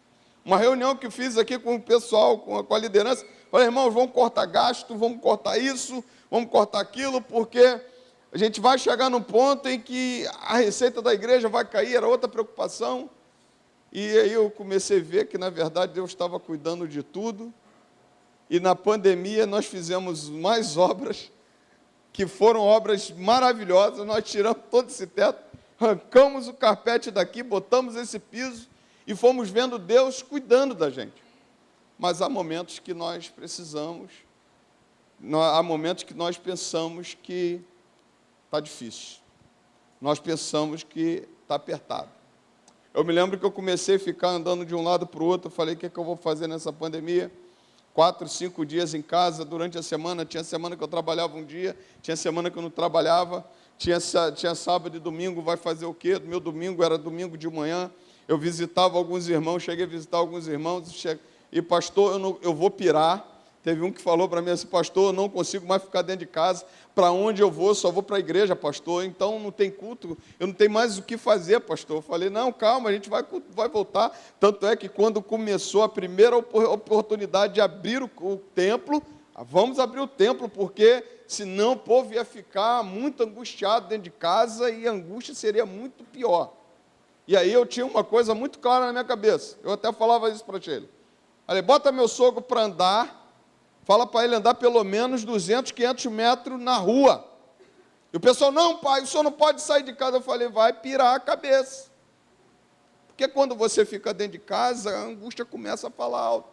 uma reunião que fiz aqui com o pessoal, com a liderança. Falei, irmãos, vamos cortar gasto, vamos cortar isso, vamos cortar aquilo, porque a gente vai chegar num ponto em que a receita da igreja vai cair, era outra preocupação. E aí eu comecei a ver que, na verdade, Deus estava cuidando de tudo. E na pandemia nós fizemos mais obras, que foram obras maravilhosas. Nós tiramos todo esse teto, arrancamos o carpete daqui, botamos esse piso e fomos vendo Deus cuidando da gente. Mas há momentos que nós precisamos, há momentos que nós pensamos que está difícil. Nós pensamos que está apertado. Eu me lembro que eu comecei a ficar andando de um lado para o outro. Eu falei, o que é que eu vou fazer nessa pandemia? 4, 5 dias em casa durante a semana. Tinha semana que eu trabalhava um dia, tinha semana que eu não trabalhava, tinha sábado e domingo, vai fazer o quê? Meu domingo era domingo de manhã, eu visitava alguns irmãos, cheguei a visitar alguns irmãos, e pastor, eu vou pirar. Teve um que falou para mim assim, pastor, eu não consigo mais ficar dentro de casa, para onde eu vou? Só vou para a igreja, pastor, então não tem culto, eu não tenho mais o que fazer, pastor. Eu falei, não, calma, a gente vai voltar. Tanto é que quando começou a primeira oportunidade de abrir o templo, vamos abrir o templo, porque senão o povo ia ficar muito angustiado dentro de casa e a angústia seria muito pior. E aí eu tinha uma coisa muito clara na minha cabeça, eu até falava isso para ele. Falei, bota meu sogro para andar, fala para ele andar pelo menos 200, 500 metros na rua. E o pessoal, não, pai, o senhor não pode sair de casa. Eu falei, vai pirar a cabeça. Porque quando você fica dentro de casa, a angústia começa a falar alto.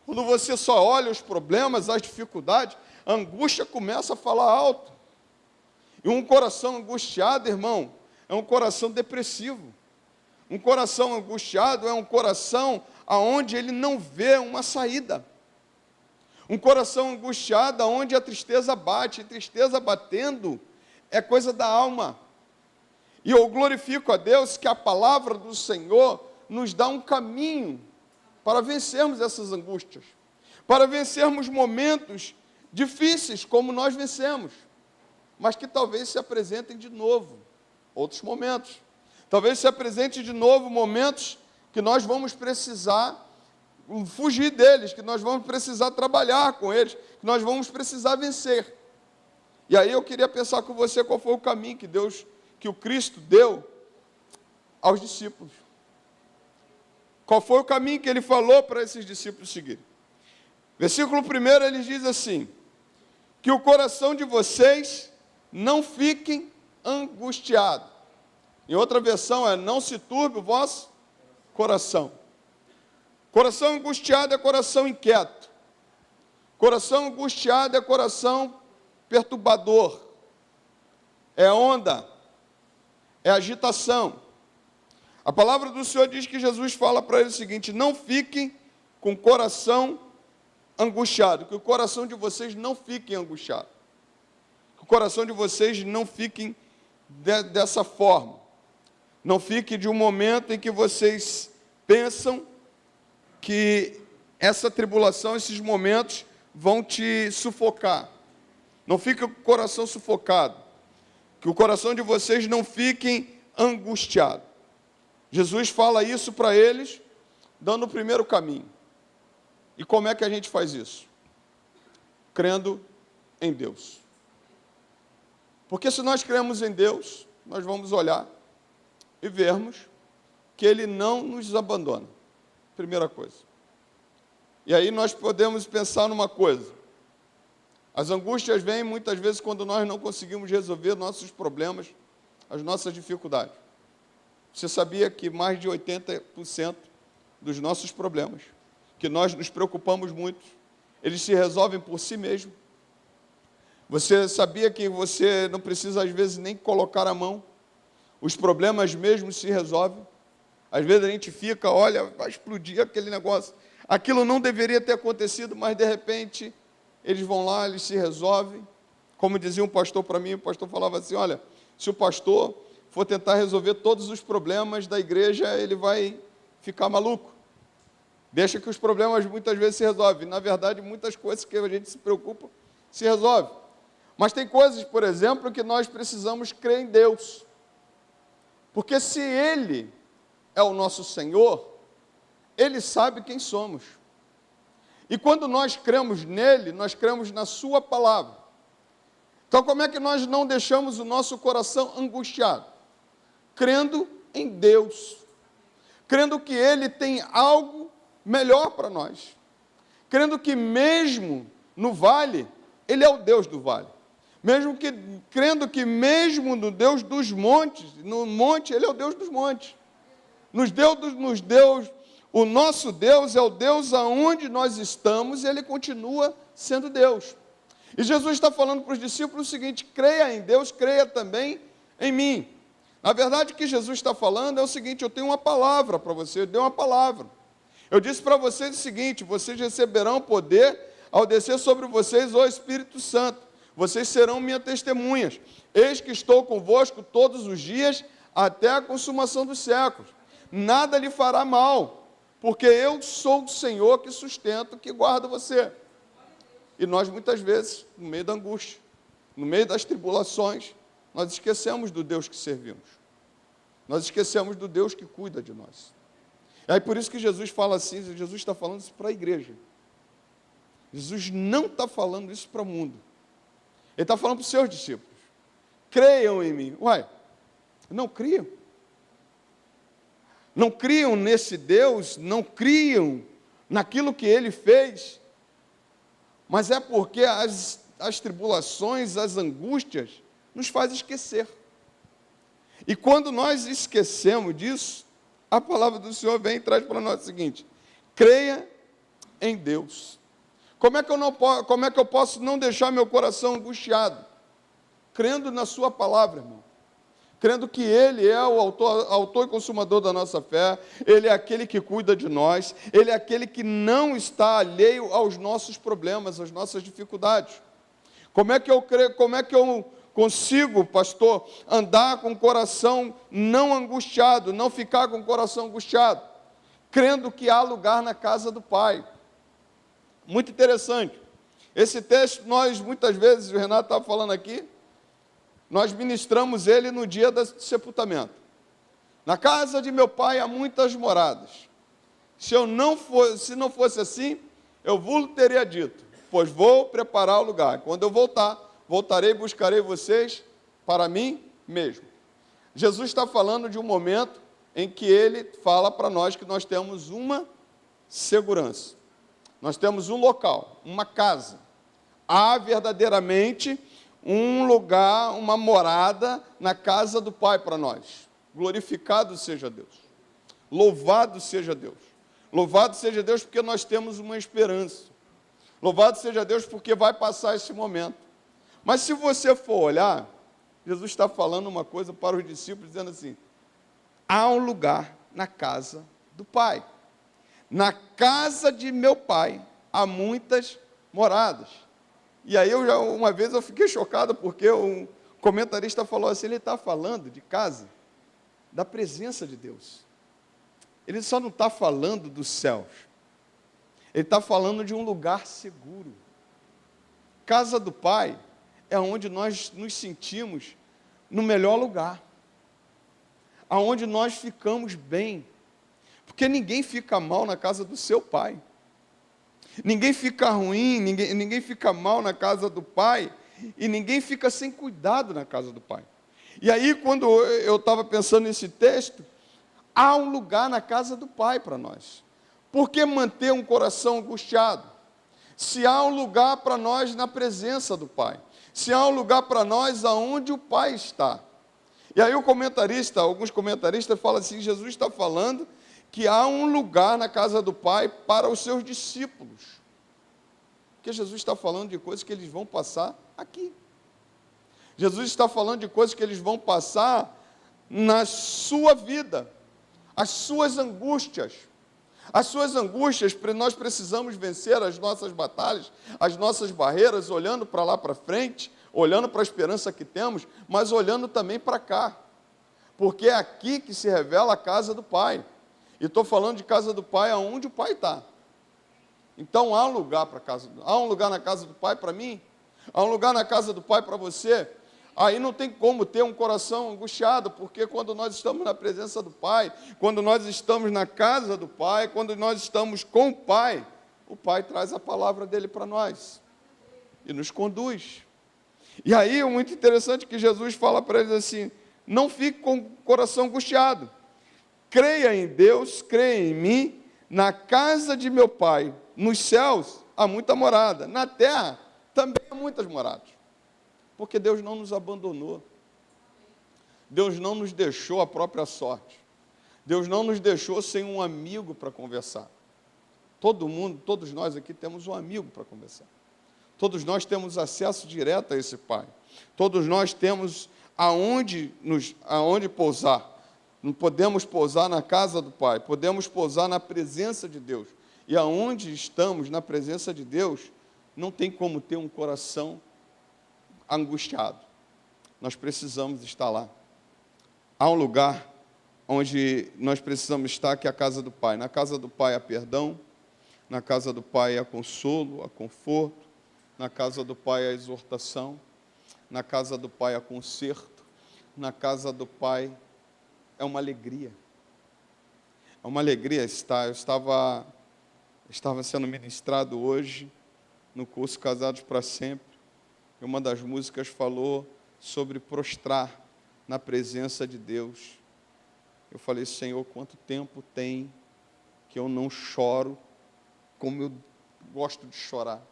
Quando você só olha os problemas, as dificuldades, a angústia começa a falar alto. E um coração angustiado, irmão, é um coração depressivo. Um coração angustiado é um coração onde ele não vê uma saída. Um coração angustiado, onde a tristeza bate, e tristeza batendo é coisa da alma. E eu glorifico a Deus que a palavra do Senhor nos dá um caminho para vencermos essas angústias, para vencermos momentos difíceis como nós vencemos, mas que talvez se apresentem de novo, outros momentos. Talvez se apresente de novo momentos que nós vamos precisar fugir deles, que nós vamos precisar trabalhar com eles, que nós vamos precisar vencer. E aí eu queria pensar com você qual foi o caminho que o Cristo deu aos discípulos. Qual foi o caminho que ele falou para esses discípulos seguirem? Versículo 1, ele diz assim, que o coração de vocês não fiquem angustiado. Em outra versão não se turbe o vosso coração. Coração angustiado é coração inquieto. Coração angustiado é coração perturbador. É onda. É agitação. A palavra do Senhor diz que Jesus fala para ele o seguinte, não fiquem com o coração angustiado, que o coração de vocês não fique angustiado. Que o coração de vocês não fique dessa forma. Não fique de um momento em que vocês pensam que essa tribulação, esses momentos vão te sufocar. Não fique com o coração sufocado. Que o coração de vocês não fiquem angustiado. Jesus fala isso para eles, dando o primeiro caminho. E como é que a gente faz isso? Crendo em Deus. Porque se nós cremos em Deus, nós vamos olhar e vermos que Ele não nos abandona. Primeira coisa. E aí nós podemos pensar numa coisa. As angústias vêm muitas vezes quando nós não conseguimos resolver nossos problemas, as nossas dificuldades. Você sabia que mais de 80% dos nossos problemas, que nós nos preocupamos muito, eles se resolvem por si mesmos? Você sabia que você não precisa, às vezes, nem colocar a mão? Os problemas mesmos se resolvem. Às vezes a gente fica, olha, vai explodir aquele negócio. Aquilo não deveria ter acontecido, mas, de repente, eles vão lá, eles se resolvem. Como dizia um pastor para mim, o pastor falava assim, olha, se o pastor for tentar resolver todos os problemas da igreja, ele vai ficar maluco. Deixa que os problemas muitas vezes se resolvem. Na verdade, muitas coisas que a gente se preocupa se resolvem. Mas tem coisas, por exemplo, que nós precisamos crer em Deus. Porque se Ele é o nosso Senhor, Ele sabe quem somos. E quando nós cremos nele, nós cremos na sua palavra. Então, como é que nós não deixamos o nosso coração angustiado? Crendo em Deus. Crendo que Ele tem algo melhor para nós. Crendo que mesmo no vale, Ele é o Deus do vale. Crendo que mesmo no Deus dos montes, no monte, Ele é o Deus dos montes. O nosso Deus é o Deus aonde nós estamos e Ele continua sendo Deus. E Jesus está falando para os discípulos o seguinte, creia em Deus, creia também em mim. Na verdade, o que Jesus está falando é o seguinte, eu tenho uma palavra para você, eu dei uma palavra. Eu disse para vocês o seguinte, vocês receberão poder ao descer sobre vocês o Espírito Santo. Vocês serão minhas testemunhas. Eis que estou convosco todos os dias até a consumação dos séculos. Nada lhe fará mal, porque eu sou o Senhor que sustento, que guarda você. E nós muitas vezes, no meio da angústia, no meio das tribulações, nós esquecemos do Deus que servimos. Nós esquecemos do Deus que cuida de nós. E aí por isso que Jesus fala assim, Jesus está falando isso para a igreja. Jesus não está falando isso para o mundo. Ele está falando para os seus discípulos. Creiam em mim. Uai, não criam? Não criam nesse Deus, não criam naquilo que Ele fez, mas é porque as tribulações, as angústias, nos faz esquecer. E quando nós esquecemos disso, a palavra do Senhor vem e traz para nós o seguinte, creia em Deus. Como é que eu posso não deixar meu coração angustiado? Crendo na sua palavra, irmão. Crendo que Ele é o autor e consumador da nossa fé, Ele é aquele que cuida de nós, Ele é aquele que não está alheio aos nossos problemas, às nossas dificuldades. Como é que eu consigo, pastor, andar com o coração não angustiado, não ficar com o coração angustiado? Crendo que há lugar na casa do Pai. Muito interessante. Esse texto, nós muitas vezes, o Renato estava falando aqui, nós ministramos ele no dia do sepultamento. Na casa de meu pai há muitas moradas. Se não fosse assim, eu vos teria dito, pois vou preparar o lugar. Quando eu voltarei e buscarei vocês para mim mesmo. Jesus está falando de um momento em que ele fala para nós que nós temos uma segurança. Nós temos um local, uma casa. Há verdadeiramente um lugar, uma morada na casa do Pai para nós. Glorificado seja Deus. Louvado seja Deus. Louvado seja Deus porque nós temos uma esperança. Louvado seja Deus porque vai passar esse momento. Mas se você for olhar, Jesus está falando uma coisa para os discípulos, dizendo assim, há um lugar na casa do Pai. Na casa de meu pai há muitas moradas. E aí uma vez eu fiquei chocado porque um comentarista falou assim, ele está falando de casa da presença de Deus. Ele só não está falando dos céus. Ele está falando de um lugar seguro. Casa do Pai é onde nós nos sentimos no melhor lugar. Aonde nós ficamos bem. Porque ninguém fica mal na casa do seu pai. Ninguém fica ruim, ninguém fica mal na casa do Pai. E ninguém fica sem cuidado na casa do Pai. E aí, quando eu estava pensando nesse texto, há um lugar na casa do Pai para nós. Por que manter um coração angustiado? Se há um lugar para nós na presença do Pai. Se há um lugar para nós aonde o Pai está. E aí alguns comentaristas falam assim, Jesus está falando que há um lugar na casa do Pai para os seus discípulos. Porque Jesus está falando de coisas que eles vão passar aqui. Jesus está falando de coisas que eles vão passar na sua vida. As suas angústias. As suas angústias, nós precisamos vencer as nossas batalhas, as nossas barreiras, olhando para lá para frente, olhando para a esperança que temos, mas olhando também para cá. Porque é aqui que se revela a casa do Pai. E estou falando de casa do Pai aonde o Pai está. Então há um lugar há um lugar na casa do Pai para mim? Há um lugar na casa do Pai para você? Aí não tem como ter um coração angustiado, porque quando nós estamos na presença do Pai, quando nós estamos na casa do Pai, quando nós estamos com o Pai traz a palavra dele para nós e nos conduz. E aí é muito interessante que Jesus fala para eles assim, não fique com o coração angustiado, creia em Deus, creia em mim, na casa de meu Pai, nos céus há muita morada, na terra também há muitas moradas. Porque Deus não nos abandonou. Deus não nos deixou à própria sorte. Deus não nos deixou sem um amigo para conversar. Todos nós aqui temos um amigo para conversar. Todos nós temos acesso direto a esse Pai. Todos nós temos aonde pousar. Não podemos pousar na casa do Pai, podemos pousar na presença de Deus. E aonde estamos na presença de Deus, não tem como ter um coração angustiado. Nós precisamos estar lá. Há um lugar onde nós precisamos estar, que é a casa do Pai. Na casa do Pai há perdão, na casa do Pai há consolo, há conforto, na casa do Pai há exortação, na casa do Pai há conserto, na casa do Pai é uma alegria. É uma alegria estar. Eu estava sendo ministrado hoje no curso Casados para Sempre. E uma das músicas falou sobre prostrar na presença de Deus. Eu falei, Senhor, quanto tempo tem que eu não choro como eu gosto de chorar.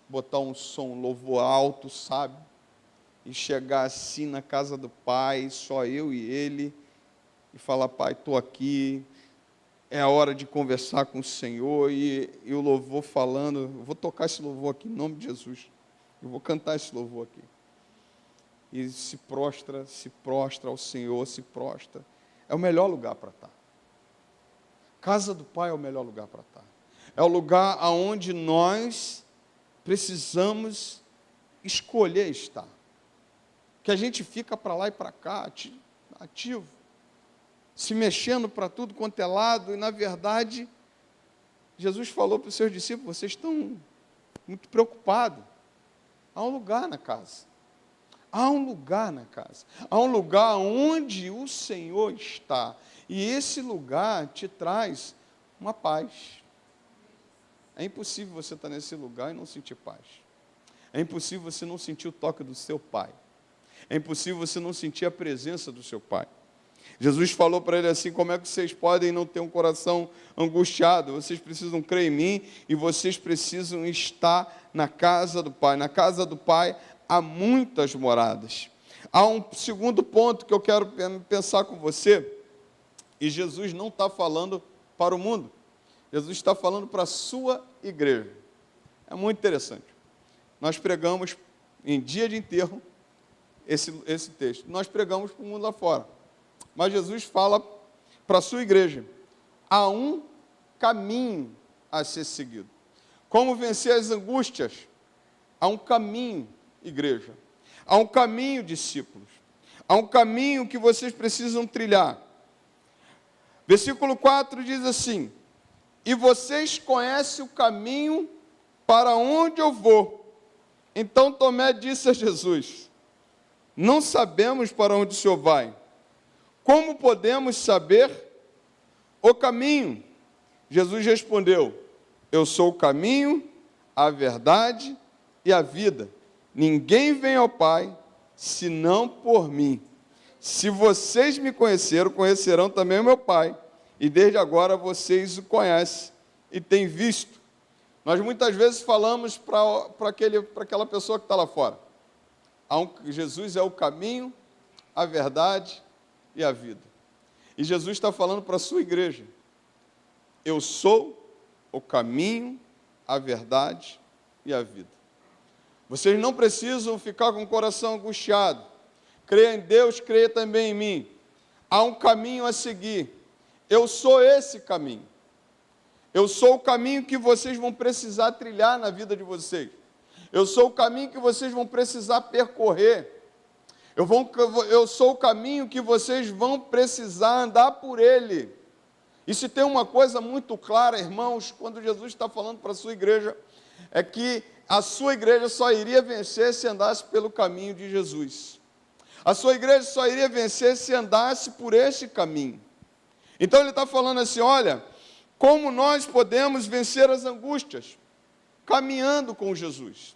Botar um som, louvor alto, sabe? E chegar assim na casa do Pai, só eu e Ele, e falar, Pai, estou aqui, é a hora de conversar com o Senhor, e o louvor falando, eu vou tocar esse louvor aqui em nome de Jesus. Eu vou cantar esse louvor aqui. E se prostra ao Senhor, se prostra. É o melhor lugar para estar. Casa do Pai é o melhor lugar para estar. É o lugar onde nós precisamos escolher estar. Que a gente fica para lá e para cá, ativo, se mexendo para tudo quanto é lado, e na verdade, Jesus falou para os seus discípulos, vocês estão muito preocupados. Há um lugar na casa. Há um lugar na casa. Há um lugar onde o Senhor está. E esse lugar te traz uma paz. É impossível você estar nesse lugar e não sentir paz. É impossível você não sentir o toque do seu Pai. É impossível você não sentir a presença do seu Pai. Jesus falou para ele assim, como é que vocês podem não ter um coração angustiado? Vocês precisam crer em mim e vocês precisam estar na casa do Pai. Na casa do Pai há muitas moradas. Há um segundo ponto que eu quero pensar com você, e Jesus não está falando para o mundo, Jesus está falando para a sua igreja. É muito interessante. Nós pregamos em dia de enterro esse texto. Nós pregamos para o mundo lá fora. Mas Jesus fala para a sua igreja, há um caminho a ser seguido. Como vencer as angústias? Há um caminho, igreja. Há um caminho, discípulos. Há um caminho que vocês precisam trilhar. Versículo 4 diz assim: e vocês conhecem o caminho para onde eu vou. Então Tomé disse a Jesus: não sabemos para onde o Senhor vai. Como podemos saber o caminho? Jesus respondeu: eu sou o caminho, a verdade e a vida. Ninguém vem ao Pai senão por mim. Se vocês me conheceram, conhecerão também o meu Pai. E desde agora vocês o conhecem e têm visto. Nós muitas vezes falamos para aquela pessoa que está lá fora: Jesus é o caminho, a verdade e a vida. E Jesus está falando para a sua igreja: eu sou o caminho, a verdade e a vida. Vocês não precisam ficar com o coração angustiado. Creia em Deus, creia também em mim. Há um caminho a seguir. Eu sou esse caminho. Eu sou o caminho que vocês vão precisar trilhar na vida de vocês. Eu sou o caminho que vocês vão precisar percorrer. Eu sou o caminho que vocês vão precisar andar por ele. E se tem uma coisa muito clara, irmãos, quando Jesus está falando para a sua igreja, é que a sua igreja só iria vencer se andasse pelo caminho de Jesus. A sua igreja só iria vencer se andasse por este caminho. Então ele está falando assim: olha, como nós podemos vencer as angústias? Caminhando com Jesus,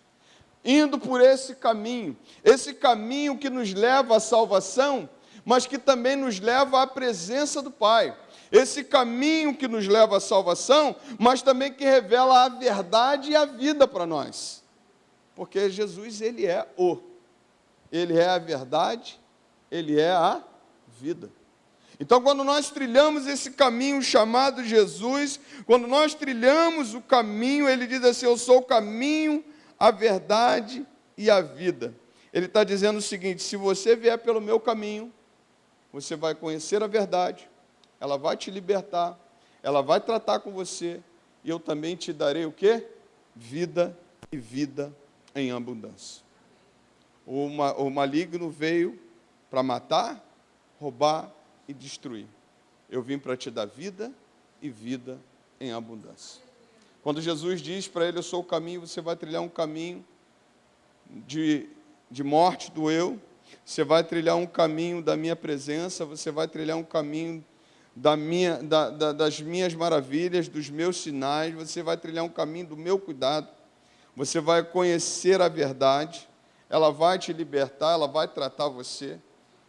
indo por esse caminho que nos leva à salvação, mas que também nos leva à presença do Pai. Esse caminho que nos leva à salvação, mas também que revela a verdade e a vida para nós. Porque Jesus, Ele é a verdade, Ele é a vida. Então, quando nós trilhamos esse caminho chamado Jesus, quando nós trilhamos o caminho, Ele diz assim: eu sou o caminho, a verdade e a vida. Ele está dizendo o seguinte: se você vier pelo meu caminho, você vai conhecer a verdade, ela vai te libertar, ela vai tratar com você, e eu também te darei o quê? Vida e vida em abundância. O maligno veio para matar, roubar e destruir. Eu vim para te dar vida e vida em abundância. Quando Jesus diz para ele: eu sou o caminho, você vai trilhar um caminho de morte do eu, você vai trilhar um caminho da minha presença, você vai trilhar um caminho das minhas maravilhas, dos meus sinais, você vai trilhar um caminho do meu cuidado, você vai conhecer a verdade, ela vai te libertar, ela vai tratar você,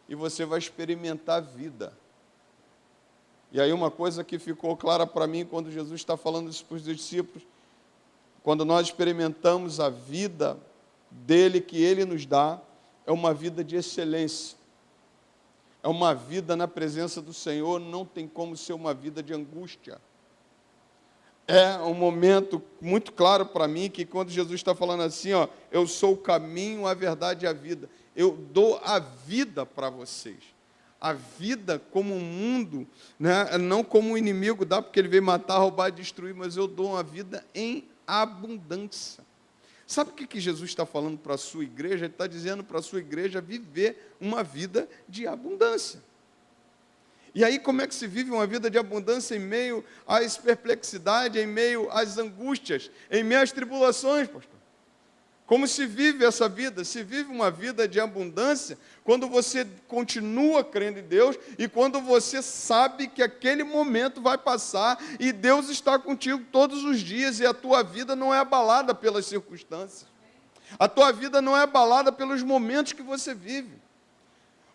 e você vai experimentar a vida. E aí uma coisa que ficou clara para mim quando Jesus está falando isso para os discípulos: quando nós experimentamos a vida dele, que ele nos dá, é uma vida de excelência. É uma vida na presença do Senhor, não tem como ser uma vida de angústia. É um momento muito claro para mim que quando Jesus está falando assim, ó, eu sou o caminho, a verdade e a vida. Eu dou a vida para vocês. A vida como um mundo, né? Não como o inimigo dá, porque ele veio matar, roubar e destruir, mas eu dou uma vida em abundância. Sabe o que Jesus está falando para a sua igreja? Ele está dizendo para a sua igreja viver uma vida de abundância. E aí, como é que se vive uma vida de abundância em meio às perplexidades, em meio às angústias, em meio às tribulações, pastor? Como se vive essa vida? Se vive uma vida de abundância quando você continua crendo em Deus e quando você sabe que aquele momento vai passar e Deus está contigo todos os dias e a tua vida não é abalada pelas circunstâncias. A tua vida não é abalada pelos momentos que você vive.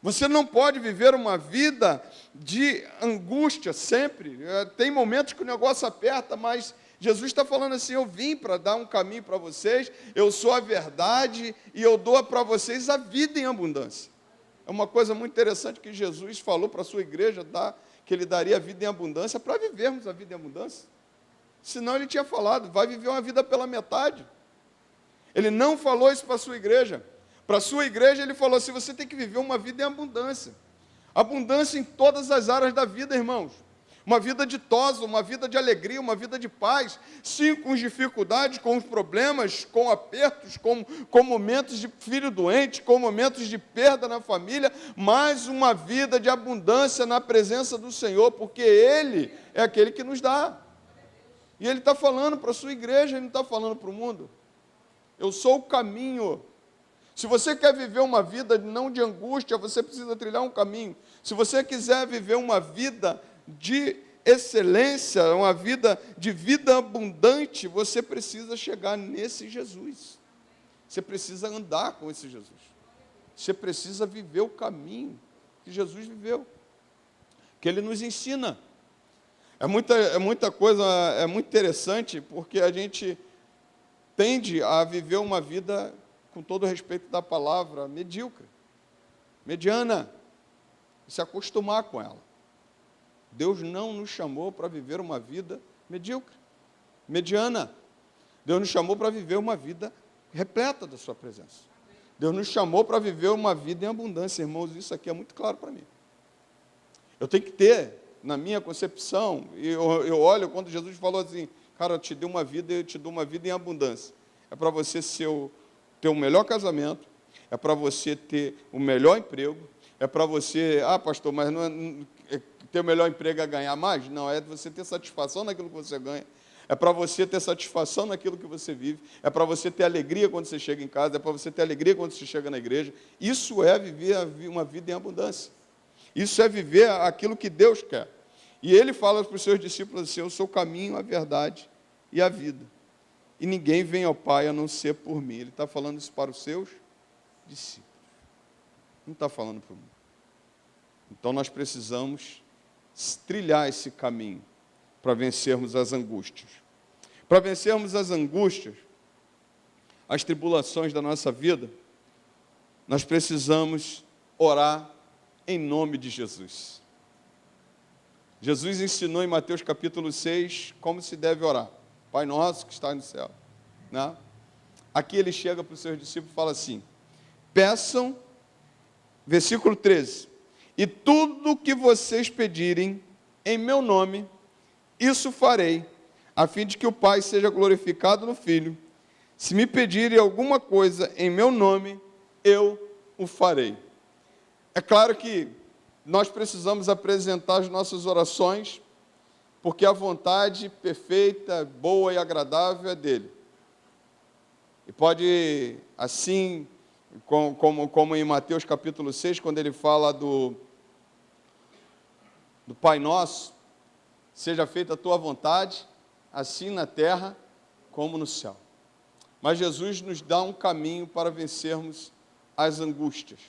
Você não pode viver uma vida de angústia sempre. Tem momentos que o negócio aperta, mas Jesus está falando assim: eu vim para dar um caminho para vocês, eu sou a verdade e eu dou para vocês a vida em abundância. É uma coisa muito interessante que Jesus falou para a sua igreja, que ele daria a vida em abundância para vivermos a vida em abundância. Senão ele tinha falado: vai viver uma vida pela metade. Ele não falou isso para a sua igreja. Para a sua igreja ele falou assim: você tem que viver uma vida em abundância. Abundância em todas as áreas da vida, irmãos. uma vida ditosa, uma vida de alegria, uma vida de paz, sim, com as dificuldades, com os problemas, com apertos, com momentos de filho doente, com momentos de perda na família, mas uma vida de abundância na presença do Senhor, porque Ele é aquele que nos dá. E Ele está falando para a sua igreja, Ele não está falando para o mundo. Eu sou o caminho. Se você quer viver uma vida não de angústia, você precisa trilhar um caminho. Se você quiser viver uma vida de excelência, uma vida de vida abundante, você precisa chegar nesse Jesus. Você precisa andar com esse Jesus. Você precisa viver o caminho que Jesus viveu, que Ele nos ensina. É muita coisa, é muito interessante, porque a gente tende a viver uma vida, com todo o respeito da palavra, medíocre, mediana, e se acostumar com ela. Deus não nos chamou para viver uma vida medíocre, mediana. Deus nos chamou para viver uma vida repleta da sua presença. Deus nos chamou para viver uma vida em abundância, irmãos, isso aqui é muito claro para mim. Eu tenho que ter, na minha concepção, e eu olho quando Jesus falou assim, cara, eu te dei uma vida, eu te dou uma vida em abundância. É para você ter o melhor casamento, é para você ter o melhor emprego, é para você, pastor, mas não ter o melhor emprego é ganhar mais? Não, é você ter satisfação naquilo que você ganha, é para você ter satisfação naquilo que você vive, é para você ter alegria quando você chega em casa, é para você ter alegria quando você chega na igreja. Isso é viver uma vida em abundância. Isso é viver aquilo que Deus quer. E Ele fala para os seus discípulos assim, eu sou o caminho, a verdade e a vida. E ninguém vem ao Pai a não ser por mim. Ele está falando isso para os seus discípulos. Não está falando para o mundo. Então nós precisamos trilhar esse caminho para vencermos as angústias. Para vencermos as angústias, as tribulações da nossa vida, nós precisamos orar em nome de Jesus. Jesus ensinou em Mateus capítulo 6 como se deve orar. Pai nosso que está no céu. Né? Aqui ele chega para os seus discípulos e fala assim, peçam, versículo 13, e tudo o que vocês pedirem em meu nome, isso farei, a fim de que o Pai seja glorificado no Filho. Se me pedirem alguma coisa em meu nome, eu o farei. É claro que nós precisamos apresentar as nossas orações, porque a vontade perfeita, boa e agradável é dele. E pode, assim, como em Mateus capítulo 6, quando ele fala do Pai Nosso, seja feita a tua vontade, assim na terra como no céu. Mas Jesus nos dá um caminho para vencermos as angústias,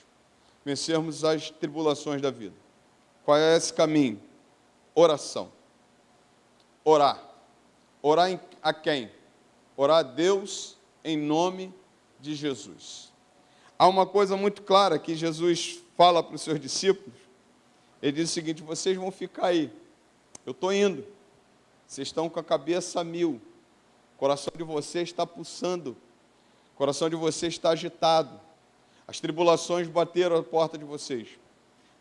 vencermos as tribulações da vida. Qual é esse caminho? Oração. Orar. Orar a quem? Orar a Deus em nome de Jesus. Há uma coisa muito clara que Jesus fala para os seus discípulos. Ele diz o seguinte, vocês vão ficar aí. Eu estou indo. Vocês estão com a cabeça a mil. O coração de vocês está pulsando. O coração de vocês está agitado. As tribulações bateram a porta de vocês.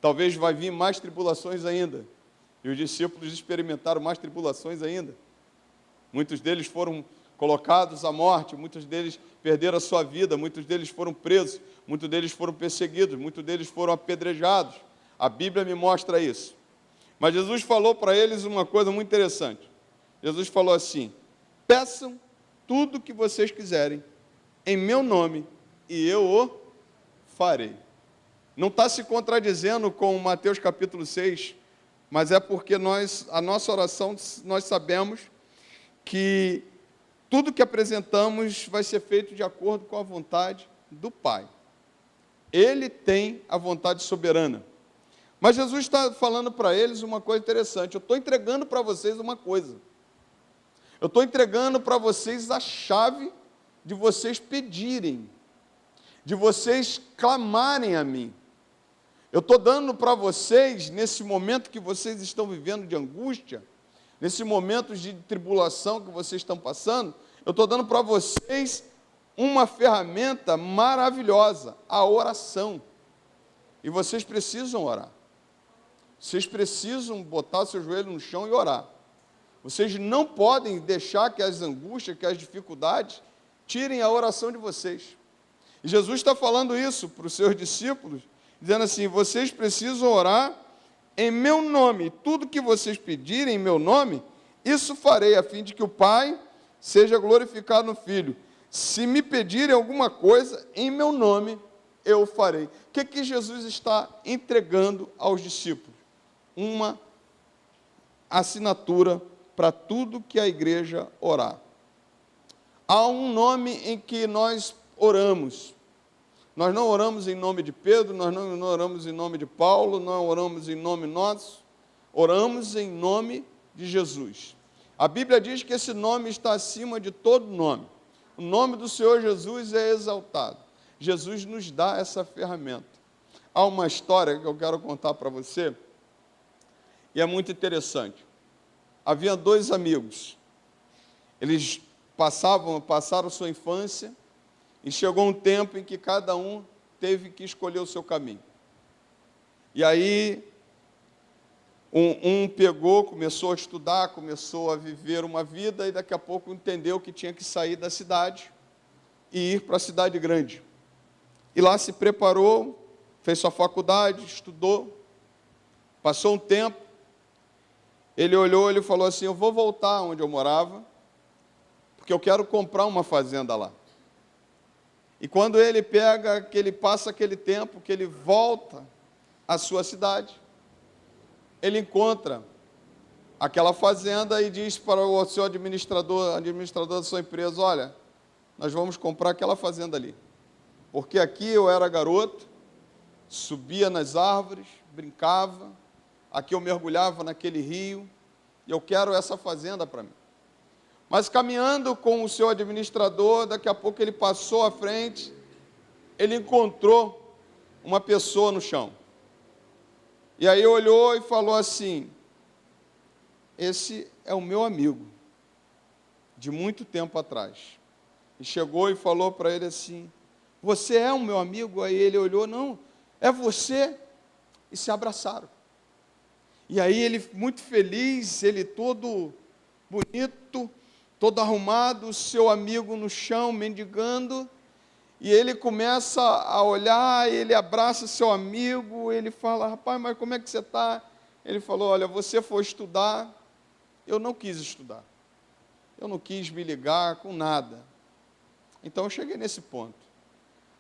Talvez vai vir mais tribulações ainda. E os discípulos experimentaram mais tribulações ainda. Muitos deles foram colocados à morte, muitos deles perderam a sua vida, muitos deles foram presos, muitos deles foram perseguidos, muitos deles foram apedrejados. A Bíblia me mostra isso. Mas Jesus falou para eles uma coisa muito interessante. Jesus falou assim, peçam tudo o que vocês quiserem, em meu nome, e eu o farei. Não está se contradizendo com Mateus capítulo 6, mas é porque a nossa oração, nós sabemos que tudo que apresentamos vai ser feito de acordo com a vontade do Pai. Ele tem a vontade soberana. Mas Jesus está falando para eles uma coisa interessante. Eu estou entregando para vocês uma coisa. Eu estou entregando para vocês a chave de vocês pedirem, de vocês clamarem a mim. Eu estou dando para vocês, nesse momento que vocês estão vivendo de angústia, nesse momento de tribulação que vocês estão passando, eu estou dando para vocês uma ferramenta maravilhosa, a oração. E vocês precisam orar. Vocês precisam botar seu joelho no chão e orar. Vocês não podem deixar que as angústias, que as dificuldades, tirem a oração de vocês. E Jesus está falando isso para os seus discípulos, dizendo assim: vocês precisam orar em meu nome. Tudo que vocês pedirem em meu nome, isso farei, a fim de que o Pai seja glorificado no Filho. Se me pedirem alguma coisa em meu nome, eu farei. O que Jesus está entregando aos discípulos? Uma assinatura para tudo que a igreja orar. Há um nome em que nós oramos. Nós não oramos em nome de Pedro, nós não oramos em nome de Paulo, não oramos em nome nosso, oramos em nome de Jesus. A Bíblia diz que esse nome está acima de todo nome. O nome do Senhor Jesus é exaltado. Jesus nos dá essa ferramenta. Há uma história que eu quero contar para você, e é muito interessante. Havia dois amigos. Eles passaram sua infância, e chegou um tempo em que cada um teve que escolher o seu caminho. E aí, um pegou, começou a estudar, começou a viver uma vida, e daqui a pouco entendeu que tinha que sair da cidade e ir para a cidade grande. E lá se preparou, fez sua faculdade, estudou, passou um tempo, ele olhou, ele falou assim: eu vou voltar onde eu morava, porque eu quero comprar uma fazenda lá. E quando ele passa aquele tempo, que ele volta à sua cidade, ele encontra aquela fazenda e diz para o seu administrador da sua empresa: olha, nós vamos comprar aquela fazenda ali, porque aqui eu era garoto, subia nas árvores, brincava, aqui eu mergulhava naquele rio, e eu quero essa fazenda para mim. Mas caminhando com o seu administrador, daqui a pouco ele passou à frente, ele encontrou uma pessoa no chão. E aí olhou e falou assim: esse é o meu amigo, de muito tempo atrás. E chegou e falou para ele assim: você é o meu amigo? Aí ele olhou: não, é você. E se abraçaram. E aí ele, muito feliz, ele todo bonito, todo arrumado, seu amigo no chão, mendigando, e ele começa a olhar, ele abraça seu amigo, ele fala: rapaz, mas como é que você está? Ele falou: olha, você foi estudar, eu não quis estudar, eu não quis me ligar com nada, então eu cheguei nesse ponto.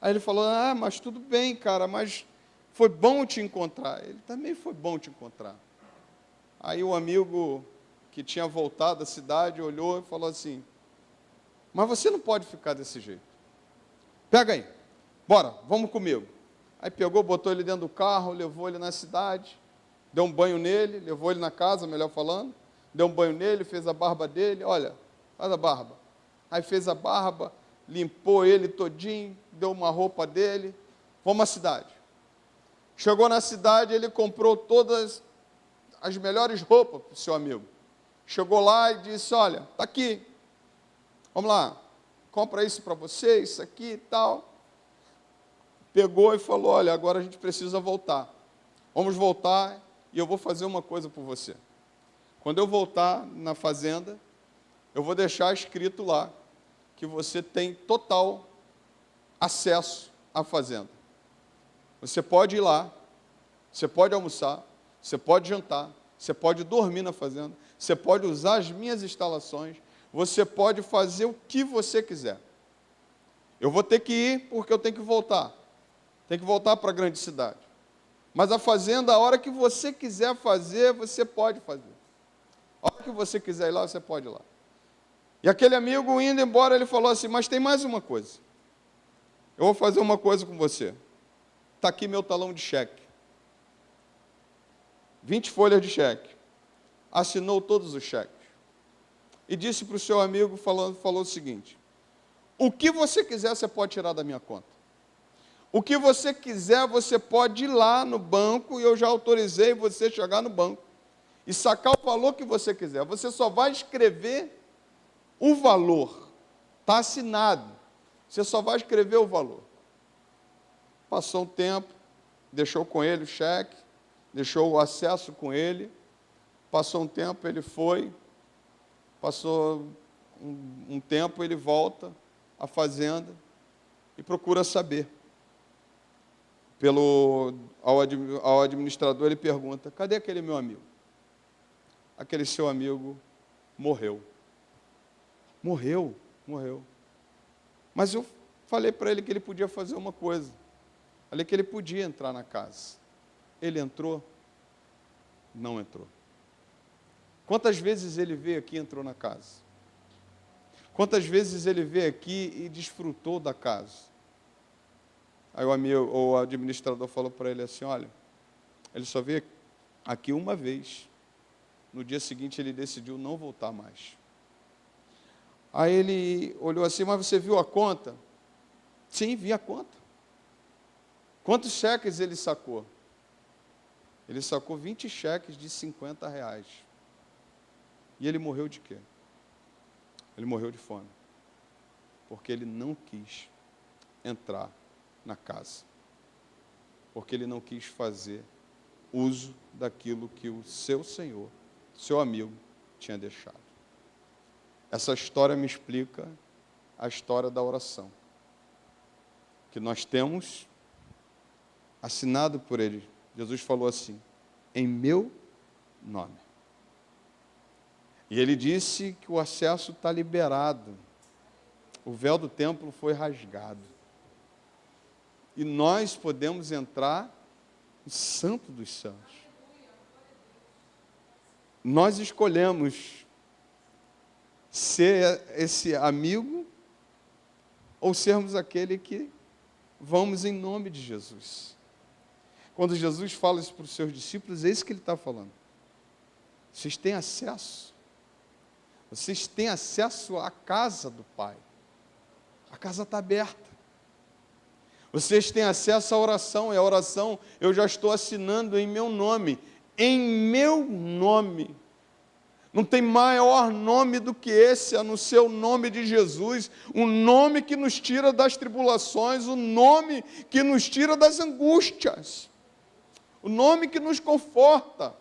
Aí ele falou: ah, mas tudo bem, cara, mas foi bom te encontrar. Ele também: foi bom te encontrar. Aí o amigo que tinha voltado da cidade olhou e falou assim: mas você não pode ficar desse jeito. Pega aí, bora, vamos comigo. Aí pegou, botou ele dentro do carro, levou ele na cidade, deu um banho nele, levou ele na casa, melhor falando, deu um banho nele, fez a barba dele. Olha, faz a barba. Aí fez a barba, limpou ele todinho, deu uma roupa dele, vamos à cidade. Chegou na cidade, ele comprou todas as melhores roupas para o seu amigo. Chegou lá e disse: olha, está aqui, vamos lá, compra isso para você, isso aqui e tal. Pegou e falou: olha, agora a gente precisa voltar. Vamos voltar e eu vou fazer uma coisa por você. Quando eu voltar na fazenda, eu vou deixar escrito lá que você tem total acesso à fazenda. Você pode ir lá, você pode almoçar, você pode jantar, você pode dormir na fazenda, você pode usar as minhas instalações, você pode fazer o que você quiser. Eu vou ter que ir porque eu tenho que voltar. Tenho que voltar para a grande cidade. Mas a fazenda, a hora que você quiser fazer, você pode fazer. A hora que você quiser ir lá, você pode ir lá. E aquele amigo, indo embora, ele falou assim: mas tem mais uma coisa. Eu vou fazer uma coisa com você. Está aqui meu talão de cheque. 20 folhas de cheque. Assinou todos os cheques. E disse para o seu amigo, falou o seguinte: o que você quiser, você pode tirar da minha conta. O que você quiser, você pode ir lá no banco, e eu já autorizei você chegar no banco e sacar o valor que você quiser. Você só vai escrever o valor. Está assinado. Você só vai escrever o valor. Passou um tempo, deixou com ele o cheque, deixou o acesso com ele, passou um tempo, ele foi, passou um tempo, ele volta à fazenda e procura saber. Ao administrador, ele pergunta: cadê aquele meu amigo? Aquele seu amigo morreu. Morreu. Mas eu falei para ele que ele podia fazer uma coisa. Falei que ele podia entrar na casa. Ele entrou? Não entrou. Quantas vezes ele veio aqui e entrou na casa? Quantas vezes ele veio aqui e desfrutou da casa? Aí o administrador falou para ele assim: olha, ele só veio aqui uma vez. No dia seguinte ele decidiu não voltar mais. Aí ele olhou assim: mas você viu a conta? Sim, vi a conta. Quantos cheques ele sacou? Ele sacou 20 cheques de R$50. E ele morreu de quê? Ele morreu de fome. Porque ele não quis entrar na casa. Porque ele não quis fazer uso daquilo que o seu senhor, seu amigo, tinha deixado. Essa história me explica a história da oração. Que nós temos assinado por ele. Jesus falou assim: em meu nome. E ele disse que o acesso está liberado. O véu do templo foi rasgado. E nós podemos entrar no Santo dos Santos. Nós escolhemos ser esse amigo ou sermos aquele que vamos em nome de Jesus. Quando Jesus fala isso para os seus discípulos, é isso que ele está falando. Vocês têm acesso. Vocês têm acesso à casa do Pai. A casa está aberta. Vocês têm acesso à oração, e a oração eu já estou assinando em meu nome. Em meu nome. Não tem maior nome do que esse, a não ser o nome de Jesus, o nome que nos tira das tribulações, o nome que nos tira das angústias, o nome que nos conforta,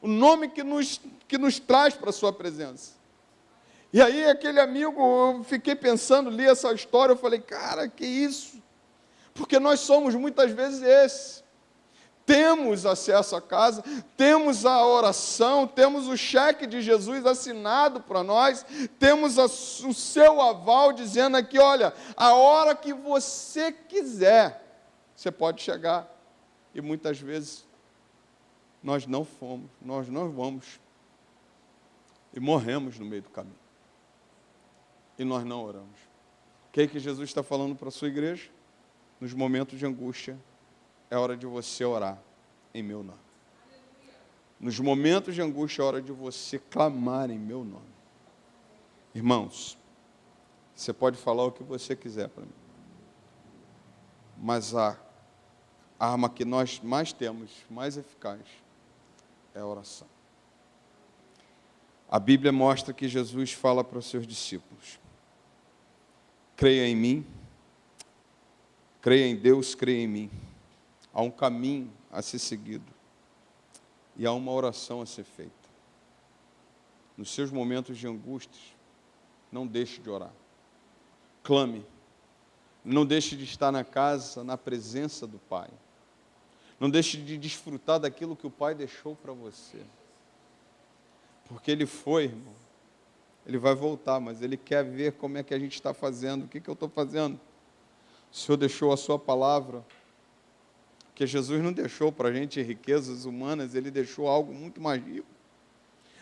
o nome que nos traz para a sua presença. E aí aquele amigo, eu fiquei pensando, li essa história, eu falei: cara, que isso? Porque nós somos muitas vezes esse. Temos acesso à casa, temos a oração, temos o cheque de Jesus assinado para nós, temos o seu aval dizendo aqui: olha, a hora que você quiser, você pode chegar. E muitas vezes nós não fomos, nós não vamos e morremos no meio do caminho. E nós não oramos. O que é que Jesus está falando para a sua igreja? Nos momentos de angústia, é hora de você orar em meu nome. Nos momentos de angústia, é hora de você clamar em meu nome. Irmãos, você pode falar o que você quiser para mim, mas a arma que nós mais temos, mais eficaz, é a oração. A Bíblia mostra que Jesus fala para os seus discípulos: creia em mim, creia em Deus, creia em mim. Há um caminho a ser seguido e há uma oração a ser feita. Nos seus momentos de angústia, não deixe de orar. Clame. Não deixe de estar na casa, na presença do Pai. Não deixe de desfrutar daquilo que o Pai deixou para você. Porque Ele foi, irmão. Ele vai voltar, mas Ele quer ver como é que a gente está fazendo. O que eu estou fazendo? O Senhor deixou a sua palavra. Porque Jesus não deixou para a gente riquezas humanas, Ele deixou algo muito mais rico,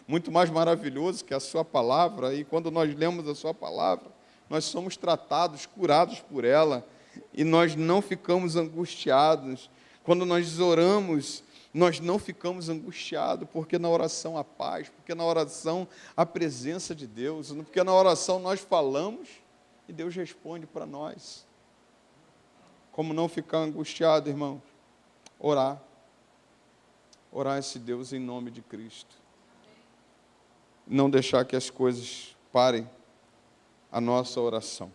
muito mais maravilhoso que a sua palavra. E quando nós lemos a sua palavra, nós somos tratados, curados por ela, e nós não ficamos angustiados. Quando nós oramos, nós não ficamos angustiados, porque na oração há paz, porque na oração há presença de Deus, porque na oração nós falamos e Deus responde para nós. Como não ficar angustiado, irmão? Orar. Orar esse Deus em nome de Cristo. Não deixar que as coisas parem a nossa oração.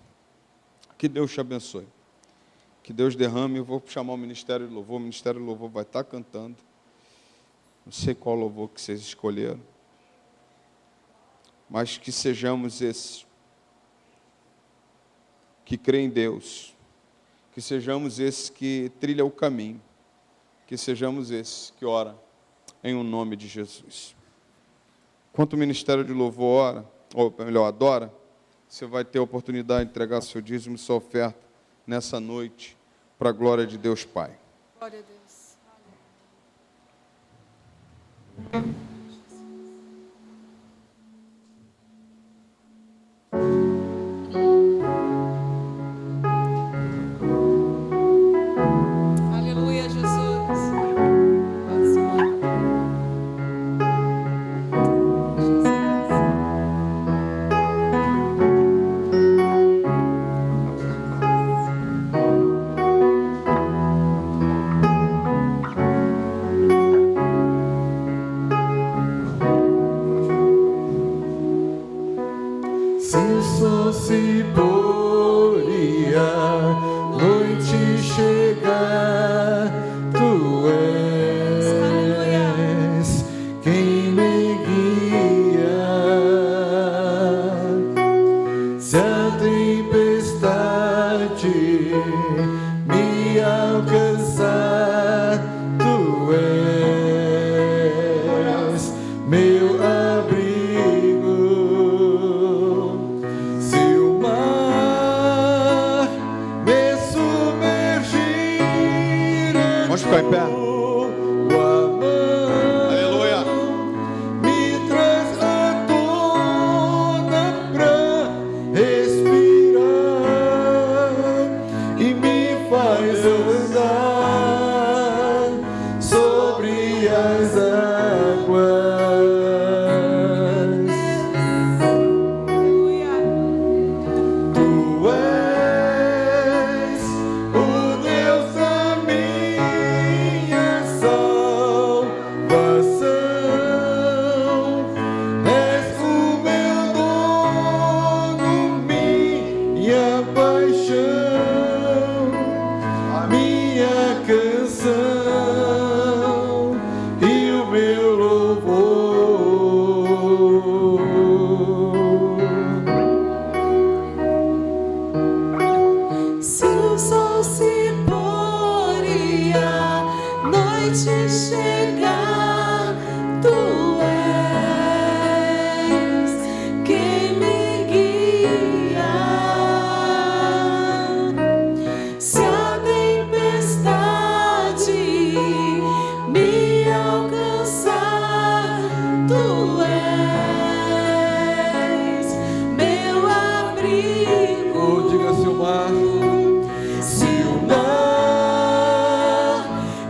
Que Deus te abençoe. Que Deus derrame. Eu vou chamar o Ministério de Louvor. O Ministério de Louvor vai estar cantando. Não sei qual louvor que vocês escolheram. Mas que sejamos esses que creem em Deus. Que sejamos esses que trilham o caminho. Que sejamos esses que oram em o nome de Jesus. Enquanto o Ministério de Louvor ora, ou melhor, adora, você vai ter a oportunidade de entregar seu dízimo e sua oferta nessa noite, para a glória de Deus Pai. Glória a Deus. Aleluia, Jesus. Pode ser. Se o sol se pôr e a noite chegar, tu és quem me guia. Se a tempestade me alcançar, tu és meu abrigo. Se o mar me submergir, Vamos ficar em pé. tua mão Aleluia. me traz à tona pra respirar e me faz andar sobre as águas. Aleluia. Tu és o Deus da minha salvação, és o meu dono, minha paixão, a minha canção e o meu louvor. Se o sol se pôr e a noite chegar, tu és quem me guia. Se a tempestade me alcançar, tu és meu abrigo. Diga-se o mar. Se o mar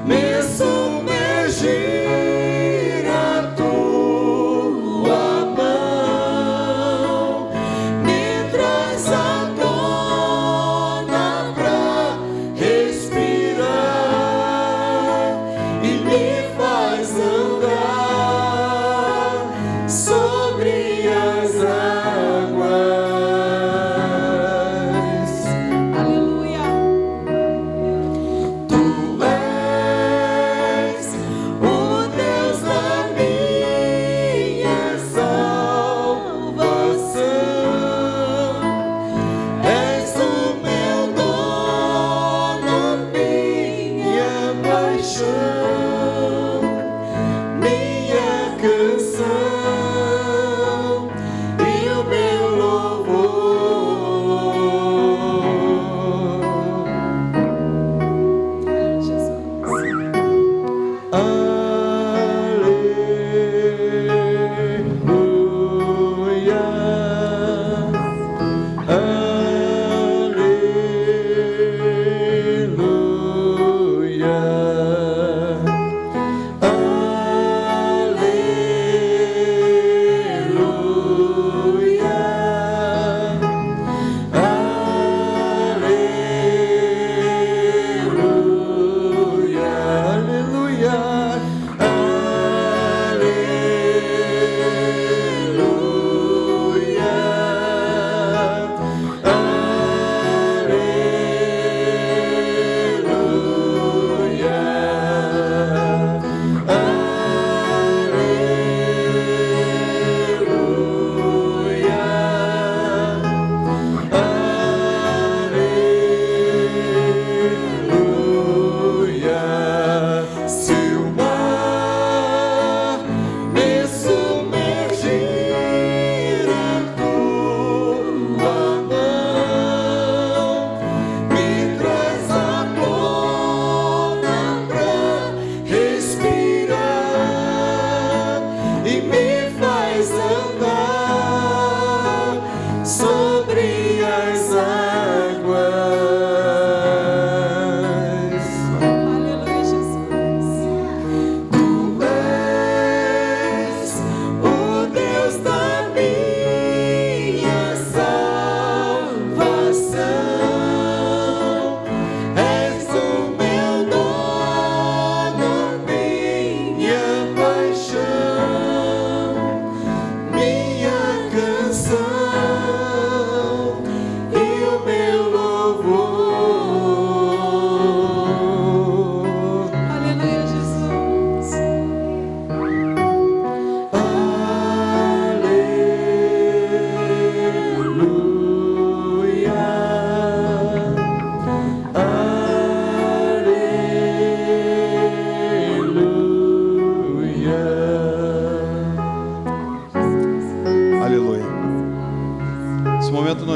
me submergir, a tua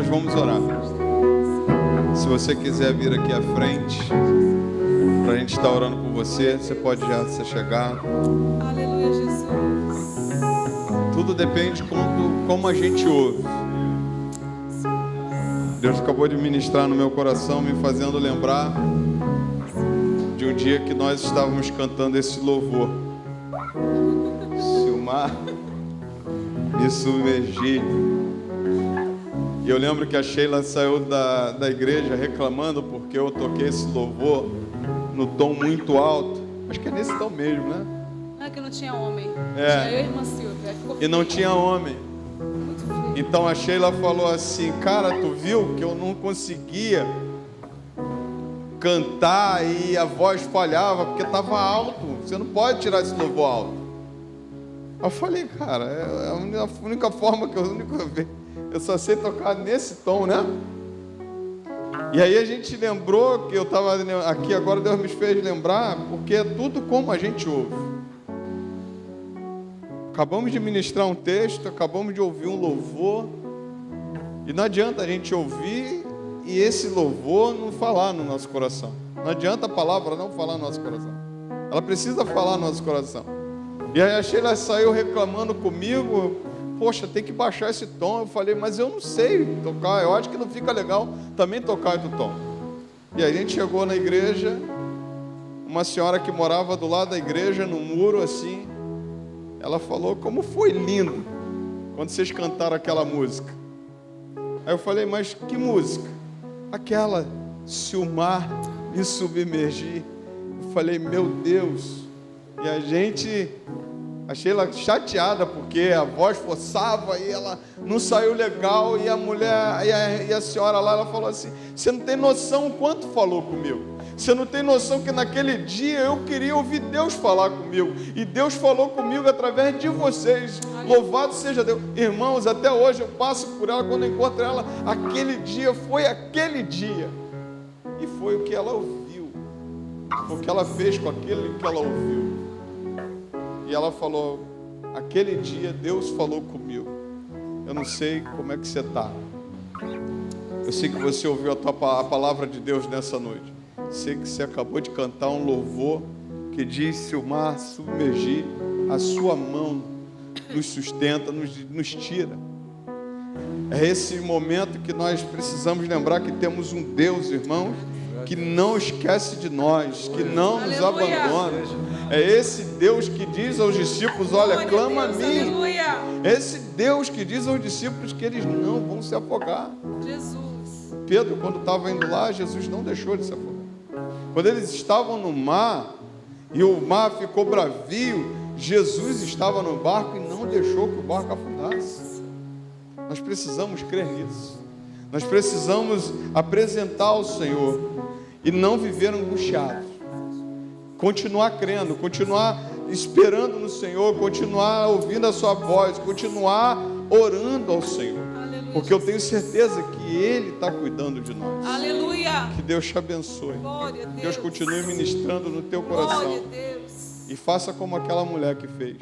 nós vamos orar. Se você quiser vir aqui à frente, para a gente estar orando por você, você pode já se chegar. Aleluia, Jesus. Tudo depende como a gente ouve. Deus acabou de ministrar no meu coração, me fazendo lembrar de um dia que nós estávamos cantando esse louvor. Se o mar me submergir. E eu lembro que a Sheila saiu da igreja reclamando porque eu toquei esse louvor no tom muito alto. Acho que é nesse tom mesmo, né? Não é que não tinha homem. É. Tinha eu e a irmã Silvia. Ficou E não feio. tinha homem. Muito feio. Então a Sheila falou assim: cara, tu viu que eu não conseguia cantar e a voz falhava porque estava alto. Você não pode tirar esse louvor alto. Eu falei, cara, é a única forma que eu só sei tocar nesse tom, né? E aí a gente lembrou que eu estava aqui, agora Deus me fez lembrar, porque é tudo como a gente ouve. Acabamos de ministrar um texto, acabamos de ouvir um louvor, e não adianta a gente ouvir e esse louvor não falar no nosso coração. Não adianta a palavra não falar no nosso coração. Ela precisa falar no nosso coração. E aí a Sheila saiu reclamando comigo, poxa, tem que baixar esse tom. Eu falei, mas eu não sei tocar, eu acho que não fica legal também tocar outro tom. E aí a gente chegou na igreja, uma senhora que morava do lado da igreja, no muro assim, ela falou, como foi lindo quando vocês cantaram aquela música. Aí eu falei, mas que música? Aquela, se o mar me submergir. Eu falei, meu Deus. E a Sheila chateada, porque a voz forçava e ela não saiu legal. E a mulher, e a senhora lá, ela falou assim, você não tem noção o quanto falou comigo. Você não tem noção que naquele dia eu queria ouvir Deus falar comigo. E Deus falou comigo através de vocês. Louvado seja Deus. Irmãos, até hoje eu passo por ela, quando eu encontro ela, aquele dia foi aquele dia. E foi o que ela ouviu. O que ela fez com aquilo que ela ouviu. E ela falou, aquele dia Deus falou comigo. Eu não sei como é que você está. Eu sei que você ouviu a palavra de Deus nessa noite. Sei que você acabou de cantar um louvor que diz, se o mar submergir, a sua mão nos sustenta, nos tira. É esse momento que nós precisamos lembrar que temos um Deus, irmãos, que não esquece de nós, que não nos abandona. É esse Deus que diz aos discípulos, olha, clama a mim. Aleluia. Esse Deus que diz aos discípulos que eles não vão se afogar. Jesus. Pedro, quando estava indo lá, Jesus não deixou de se afogar. Quando eles estavam no mar, e o mar ficou bravio, Jesus estava no barco e não deixou que o barco afundasse. Nós precisamos crer nisso. Nós precisamos apresentar ao Senhor e não viver angustiados. Continuar crendo, continuar esperando no Senhor, continuar ouvindo a sua voz, continuar orando ao Senhor. Porque eu tenho certeza que Ele está cuidando de nós. Aleluia. Que Deus te abençoe. Glória a Deus. Deus continue ministrando no teu Glória coração. a Deus. E faça como aquela mulher que fez.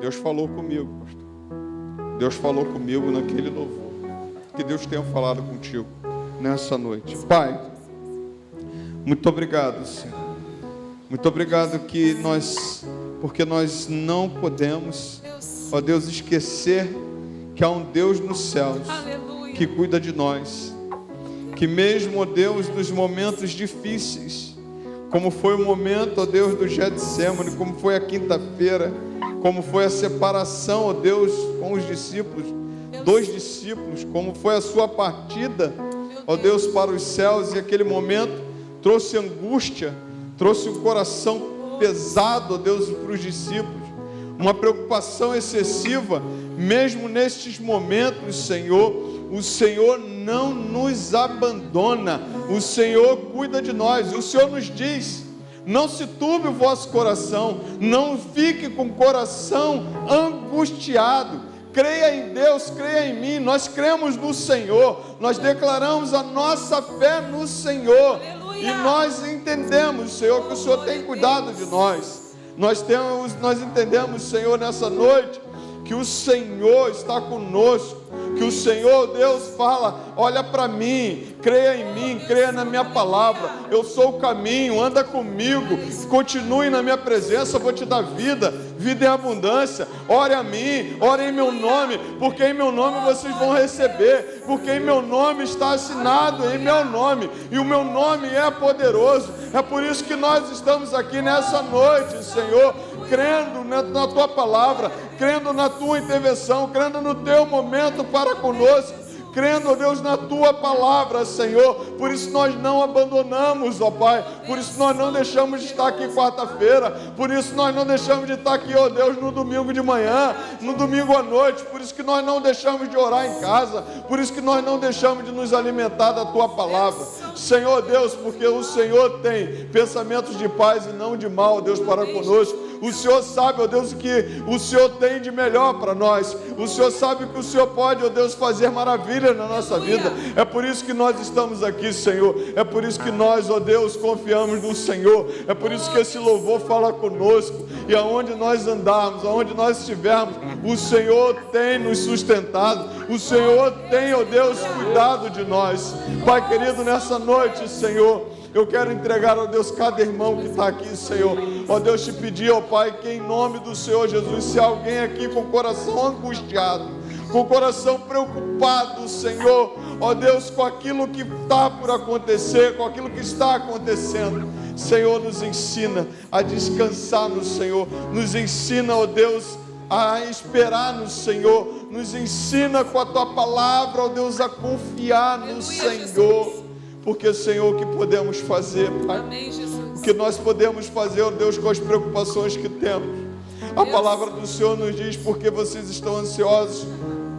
Deus falou comigo, pastor. Deus falou comigo naquele louvor. Que Deus tenha falado contigo nessa noite. Pai, muito obrigado, Senhor. Muito obrigado porque nós não podemos, ó Deus, esquecer que há um Deus nos céus. Aleluia. Que cuida de nós. Que mesmo, ó Deus, nos momentos difíceis, como foi o momento, ó Deus, do Getsêmani, como foi a quinta-feira, como foi a separação, ó Deus, com os discípulos, dois discípulos, como foi a sua partida, ó Deus, para os céus, e aquele momento trouxe angústia, trouxe um coração pesado, ó Deus, para os discípulos, uma preocupação excessiva. Mesmo nestes momentos, Senhor, o Senhor não nos abandona, o Senhor cuida de nós. O Senhor nos diz, não se turbe o vosso coração, não fique com o coração angustiado, creia em Deus, creia em mim. Nós cremos no Senhor, nós declaramos a nossa fé no Senhor. Aleluia. E nós entendemos, Senhor, que o Senhor tem cuidado de nós. Nós entendemos, Senhor, nessa noite, que o Senhor está conosco, que o Senhor, Deus, fala: olha para mim, creia em mim, creia na minha palavra, eu sou o caminho, anda comigo, continue na minha presença, vou te dar vida em abundância. Ore a mim, ore em meu nome, porque em meu nome vocês vão receber, porque em meu nome está assinado, em meu nome, e o meu nome é poderoso. É por isso que nós estamos aqui nessa noite, Senhor, crendo na tua palavra, crendo na tua intervenção, crendo no teu momento para conosco, crendo, ó Deus, na tua palavra, Senhor. Por isso nós não abandonamos, ó Pai, por isso nós não deixamos de estar aqui quarta-feira, por isso nós não deixamos de estar aqui, ó Deus, no domingo de manhã, no domingo à noite, por isso que nós não deixamos de orar em casa, por isso que nós não deixamos de nos alimentar da tua palavra, Senhor Deus, porque o Senhor tem pensamentos de paz e não de mal, ó Deus, para conosco. O Senhor sabe, ó Deus, o que o Senhor tem de melhor para nós. O Senhor sabe que o Senhor pode, ó Deus, fazer maravilha na nossa vida. É por isso que nós estamos aqui, Senhor. É por isso que nós, ó Deus, confiamos no Senhor. É por isso que esse louvor fala conosco. E aonde nós andarmos, aonde nós estivermos, o Senhor tem nos sustentado. O Senhor tem, ó Deus, cuidado de nós. Pai querido, nessa noite, Senhor, eu quero entregar, ó Deus, cada irmão que está aqui, Senhor. Ó Deus, te pedir, ó Pai, que em nome do Senhor Jesus, se alguém aqui com o coração angustiado, com o coração preocupado, Senhor, ó Deus, com aquilo que está por acontecer, com aquilo que está acontecendo, Senhor, nos ensina a descansar no Senhor, nos ensina, ó Deus, a esperar no Senhor, nos ensina com a tua palavra, ó Deus, a confiar no Senhor. Porque, Senhor, o que podemos fazer, Pai? Amém, Jesus. O que nós podemos fazer, ó Deus, com as preocupações que temos? A palavra do Senhor nos diz: porque vocês estão ansiosos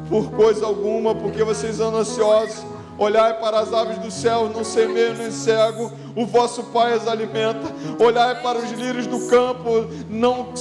por coisa alguma, porque vocês andam ansiosos. Olhai para as aves do céu, não semeiam nem cego, o vosso Pai as alimenta. Olhai para os lírios do campo, não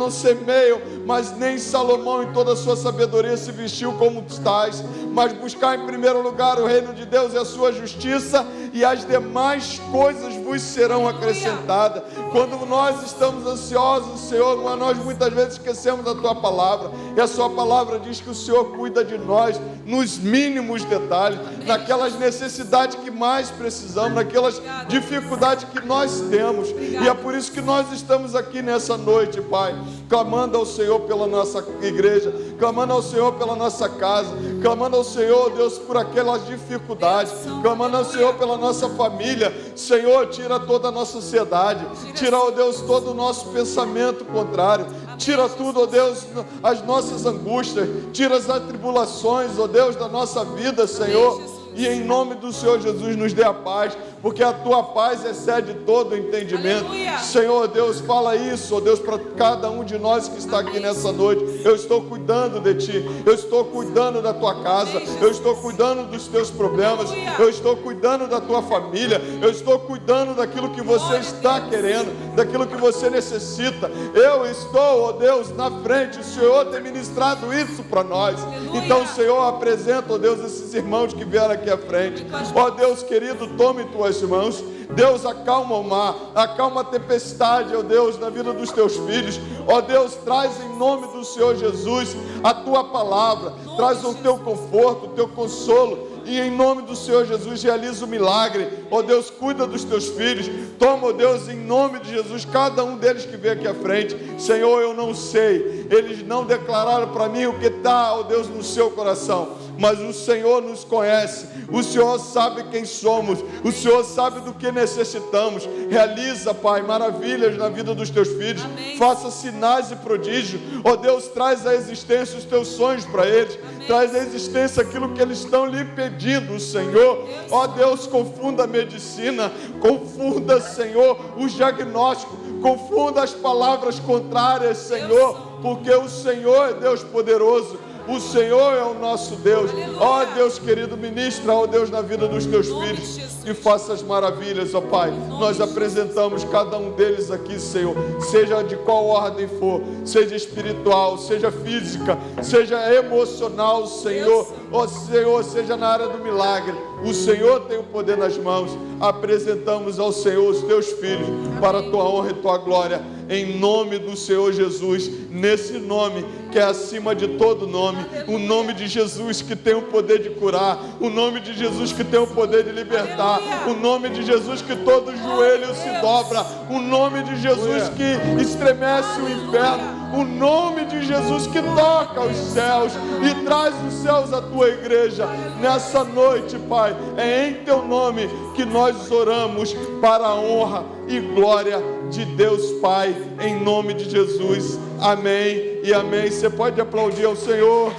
semeiam, mas nem Salomão em toda a sua sabedoria se vestiu como tais. Mas buscar em primeiro lugar o reino de Deus e a sua justiça, e as demais coisas vos serão acrescentadas. Quando nós estamos ansiosos, Senhor, nós muitas vezes esquecemos da tua palavra, e a sua palavra diz que o Senhor cuida de nós nos mínimos detalhes, naquelas necessidades que mais precisamos, naquelas dificuldades que nós temos. E é por isso que nós estamos aqui nessa noite, Pai, clamando ao Senhor pela nossa igreja, clamando ao Senhor pela nossa casa, clamando ao Senhor, Deus, por aquelas dificuldades, clamando ao Senhor pela nossa família. Senhor, tira toda a nossa ansiedade, tira, ó Deus, todo o nosso pensamento contrário, tira tudo, ó Deus, as nossas angústias, tira as atribulações, ó Deus, da nossa vida, Senhor. E em nome do Senhor Jesus, nos dê a paz, porque a tua paz excede todo o entendimento. Aleluia. Senhor Deus, fala isso, ó Deus, para cada um de nós que está aqui nessa noite. Eu estou cuidando de ti, eu estou cuidando da tua casa, eu estou cuidando dos teus problemas, eu estou cuidando da tua família, eu estou cuidando daquilo que você está querendo, daquilo que você necessita. Eu estou, ó Deus, na frente. O Senhor tem ministrado isso para nós. Então, Senhor, apresenta, ó Deus, esses irmãos que vieram aqui à frente. Ó Deus querido, tome tuas mãos. Deus, acalma o mar, acalma a tempestade, ó Deus, na vida dos teus filhos. Ó Deus, traz em nome do Senhor Jesus a tua palavra, traz o teu conforto, o teu consolo. E em nome do Senhor Jesus, realiza o milagre. Ó Deus, cuida dos teus filhos. Toma, ó Deus, em nome de Jesus, cada um deles que vem aqui à frente. Senhor, eu não sei, eles não declararam para mim o que está, ó Deus, no seu coração, mas o Senhor nos conhece, o Senhor sabe quem somos, o Senhor sabe do que necessitamos. Realiza, Pai, maravilhas na vida dos teus filhos. Amém. Faça sinais e prodígios. Ó Deus, traz à existência os teus sonhos para eles. Amém. Traz à existência aquilo que eles estão lhe pedindo, Senhor. Ó Deus, confunda a medicina, confunda, Senhor, o diagnóstico, confunda as palavras contrárias, Senhor, porque o Senhor é Deus poderoso. O Senhor é o nosso Deus. Ó Deus querido, ministra, ó Deus, na vida dos teus filhos e faça as maravilhas, ó Pai. Nós apresentamos cada um deles aqui, Senhor, seja de qual ordem for, seja espiritual, seja física, seja emocional, Senhor. ó Senhor, seja na área do milagre. O Senhor tem o poder nas mãos. Apresentamos ao Senhor os teus filhos para a tua honra e tua glória, em nome do Senhor Jesus, nesse nome que é acima de todo nome, o nome de Jesus que tem o poder de curar, o nome de Jesus que tem o poder de libertar, o nome de Jesus que todo joelho se dobra, o nome de Jesus que estremece o inferno, o nome de Jesus que toca os céus e traz os céus à tua igreja. Nessa noite, Pai, é em teu nome que nós oramos para a honra e glória de Deus Pai, em nome de Jesus. Amém e amém. Você pode aplaudir ao Senhor.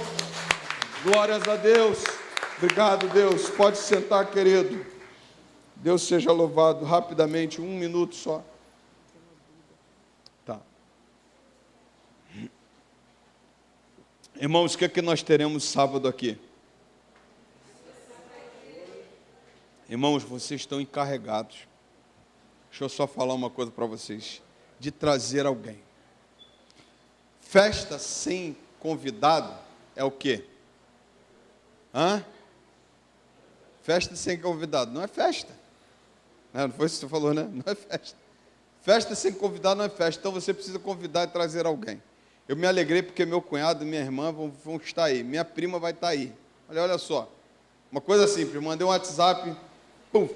Glórias a Deus. Obrigado, Deus. Pode sentar, querido. Deus seja louvado. Rapidamente, 1 minuto só. Tá. Irmãos, o que é que nós teremos sábado aqui? Irmãos, vocês estão encarregados. Deixa eu só falar uma coisa para vocês. De trazer alguém. Festa sem convidado é o quê? Festa sem convidado não é festa. Não foi isso que você falou, né? Não é festa. Festa sem convidado não é festa. Então você precisa convidar e trazer alguém. Eu me alegrei porque meu cunhado e minha irmã vão estar aí. Minha prima vai estar aí. Olha só. Uma coisa simples. Mandei um WhatsApp. Pum.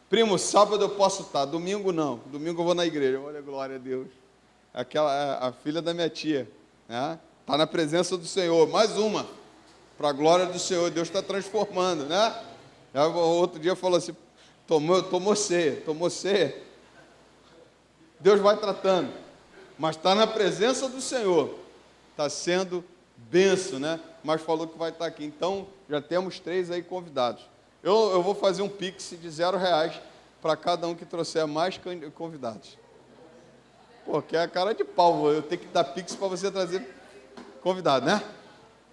Primo, sábado eu posso estar. Domingo não. Domingo eu vou na igreja. Olha, glória a Deus. A filha da minha tia, né? Está na presença do Senhor, mais uma, para a glória do Senhor, Deus está transformando, né? Outro dia falou assim, tomou ceia, Deus vai tratando, mas está na presença do Senhor, está sendo bênção, né? Mas falou que vai estar aqui, então já temos 3 aí convidados. Eu vou fazer um pix de R$0 para cada um que trouxer mais convidados. Pô, que é a cara de pau, eu tenho que dar pix para você trazer convidado, né?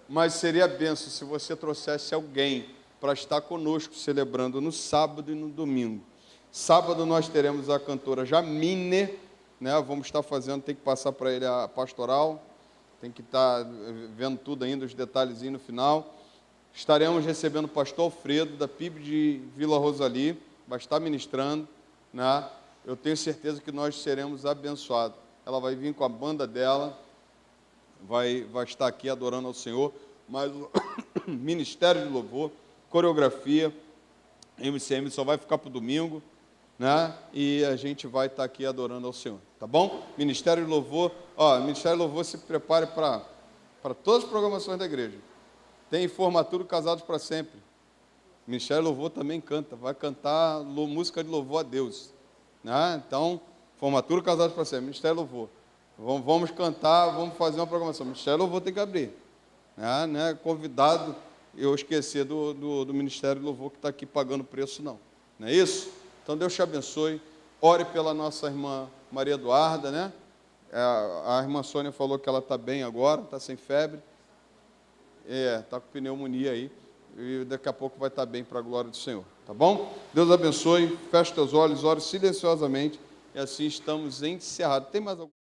Mas seria benção se você trouxesse alguém para estar conosco celebrando no sábado e no domingo. Sábado nós teremos a cantora Jamine, né? Vamos estar fazendo, tem que passar para ele a pastoral, tem que estar vendo tudo ainda, os detalhezinhos no final. Estaremos recebendo o pastor Alfredo, da PIB de Vila Rosali, vai estar ministrando, né? Eu tenho certeza que nós seremos abençoados. Ela vai vir com a banda dela, vai estar aqui adorando ao Senhor, mas o Ministério de Louvor, coreografia, MCM só vai ficar para o domingo, né? E a gente vai estar aqui adorando ao Senhor, tá bom? Ministério de Louvor, Ministério de Louvor, se prepare para todas as programações da igreja. Tem formatura Casados para Sempre. Ministério de Louvor também canta, vai cantar música de louvor a Deus. Né? Então, formatura Casados para Sempre, Ministério de Louvor. Vamos cantar, vamos fazer uma programação. Ministério de Louvor tem que abrir. Né? Convidado, eu esqueci do Ministério de Louvor que está aqui pagando preço, não. Não é isso? Então, Deus te abençoe. Ore pela nossa irmã Maria Eduarda, né? A irmã Sônia falou que ela está bem agora, está sem febre. Está com pneumonia aí. E daqui a pouco vai estar bem para a glória do Senhor. Tá bom? Deus abençoe. Feche teus olhos, ore silenciosamente. E assim estamos encerrados. Tem mais algum?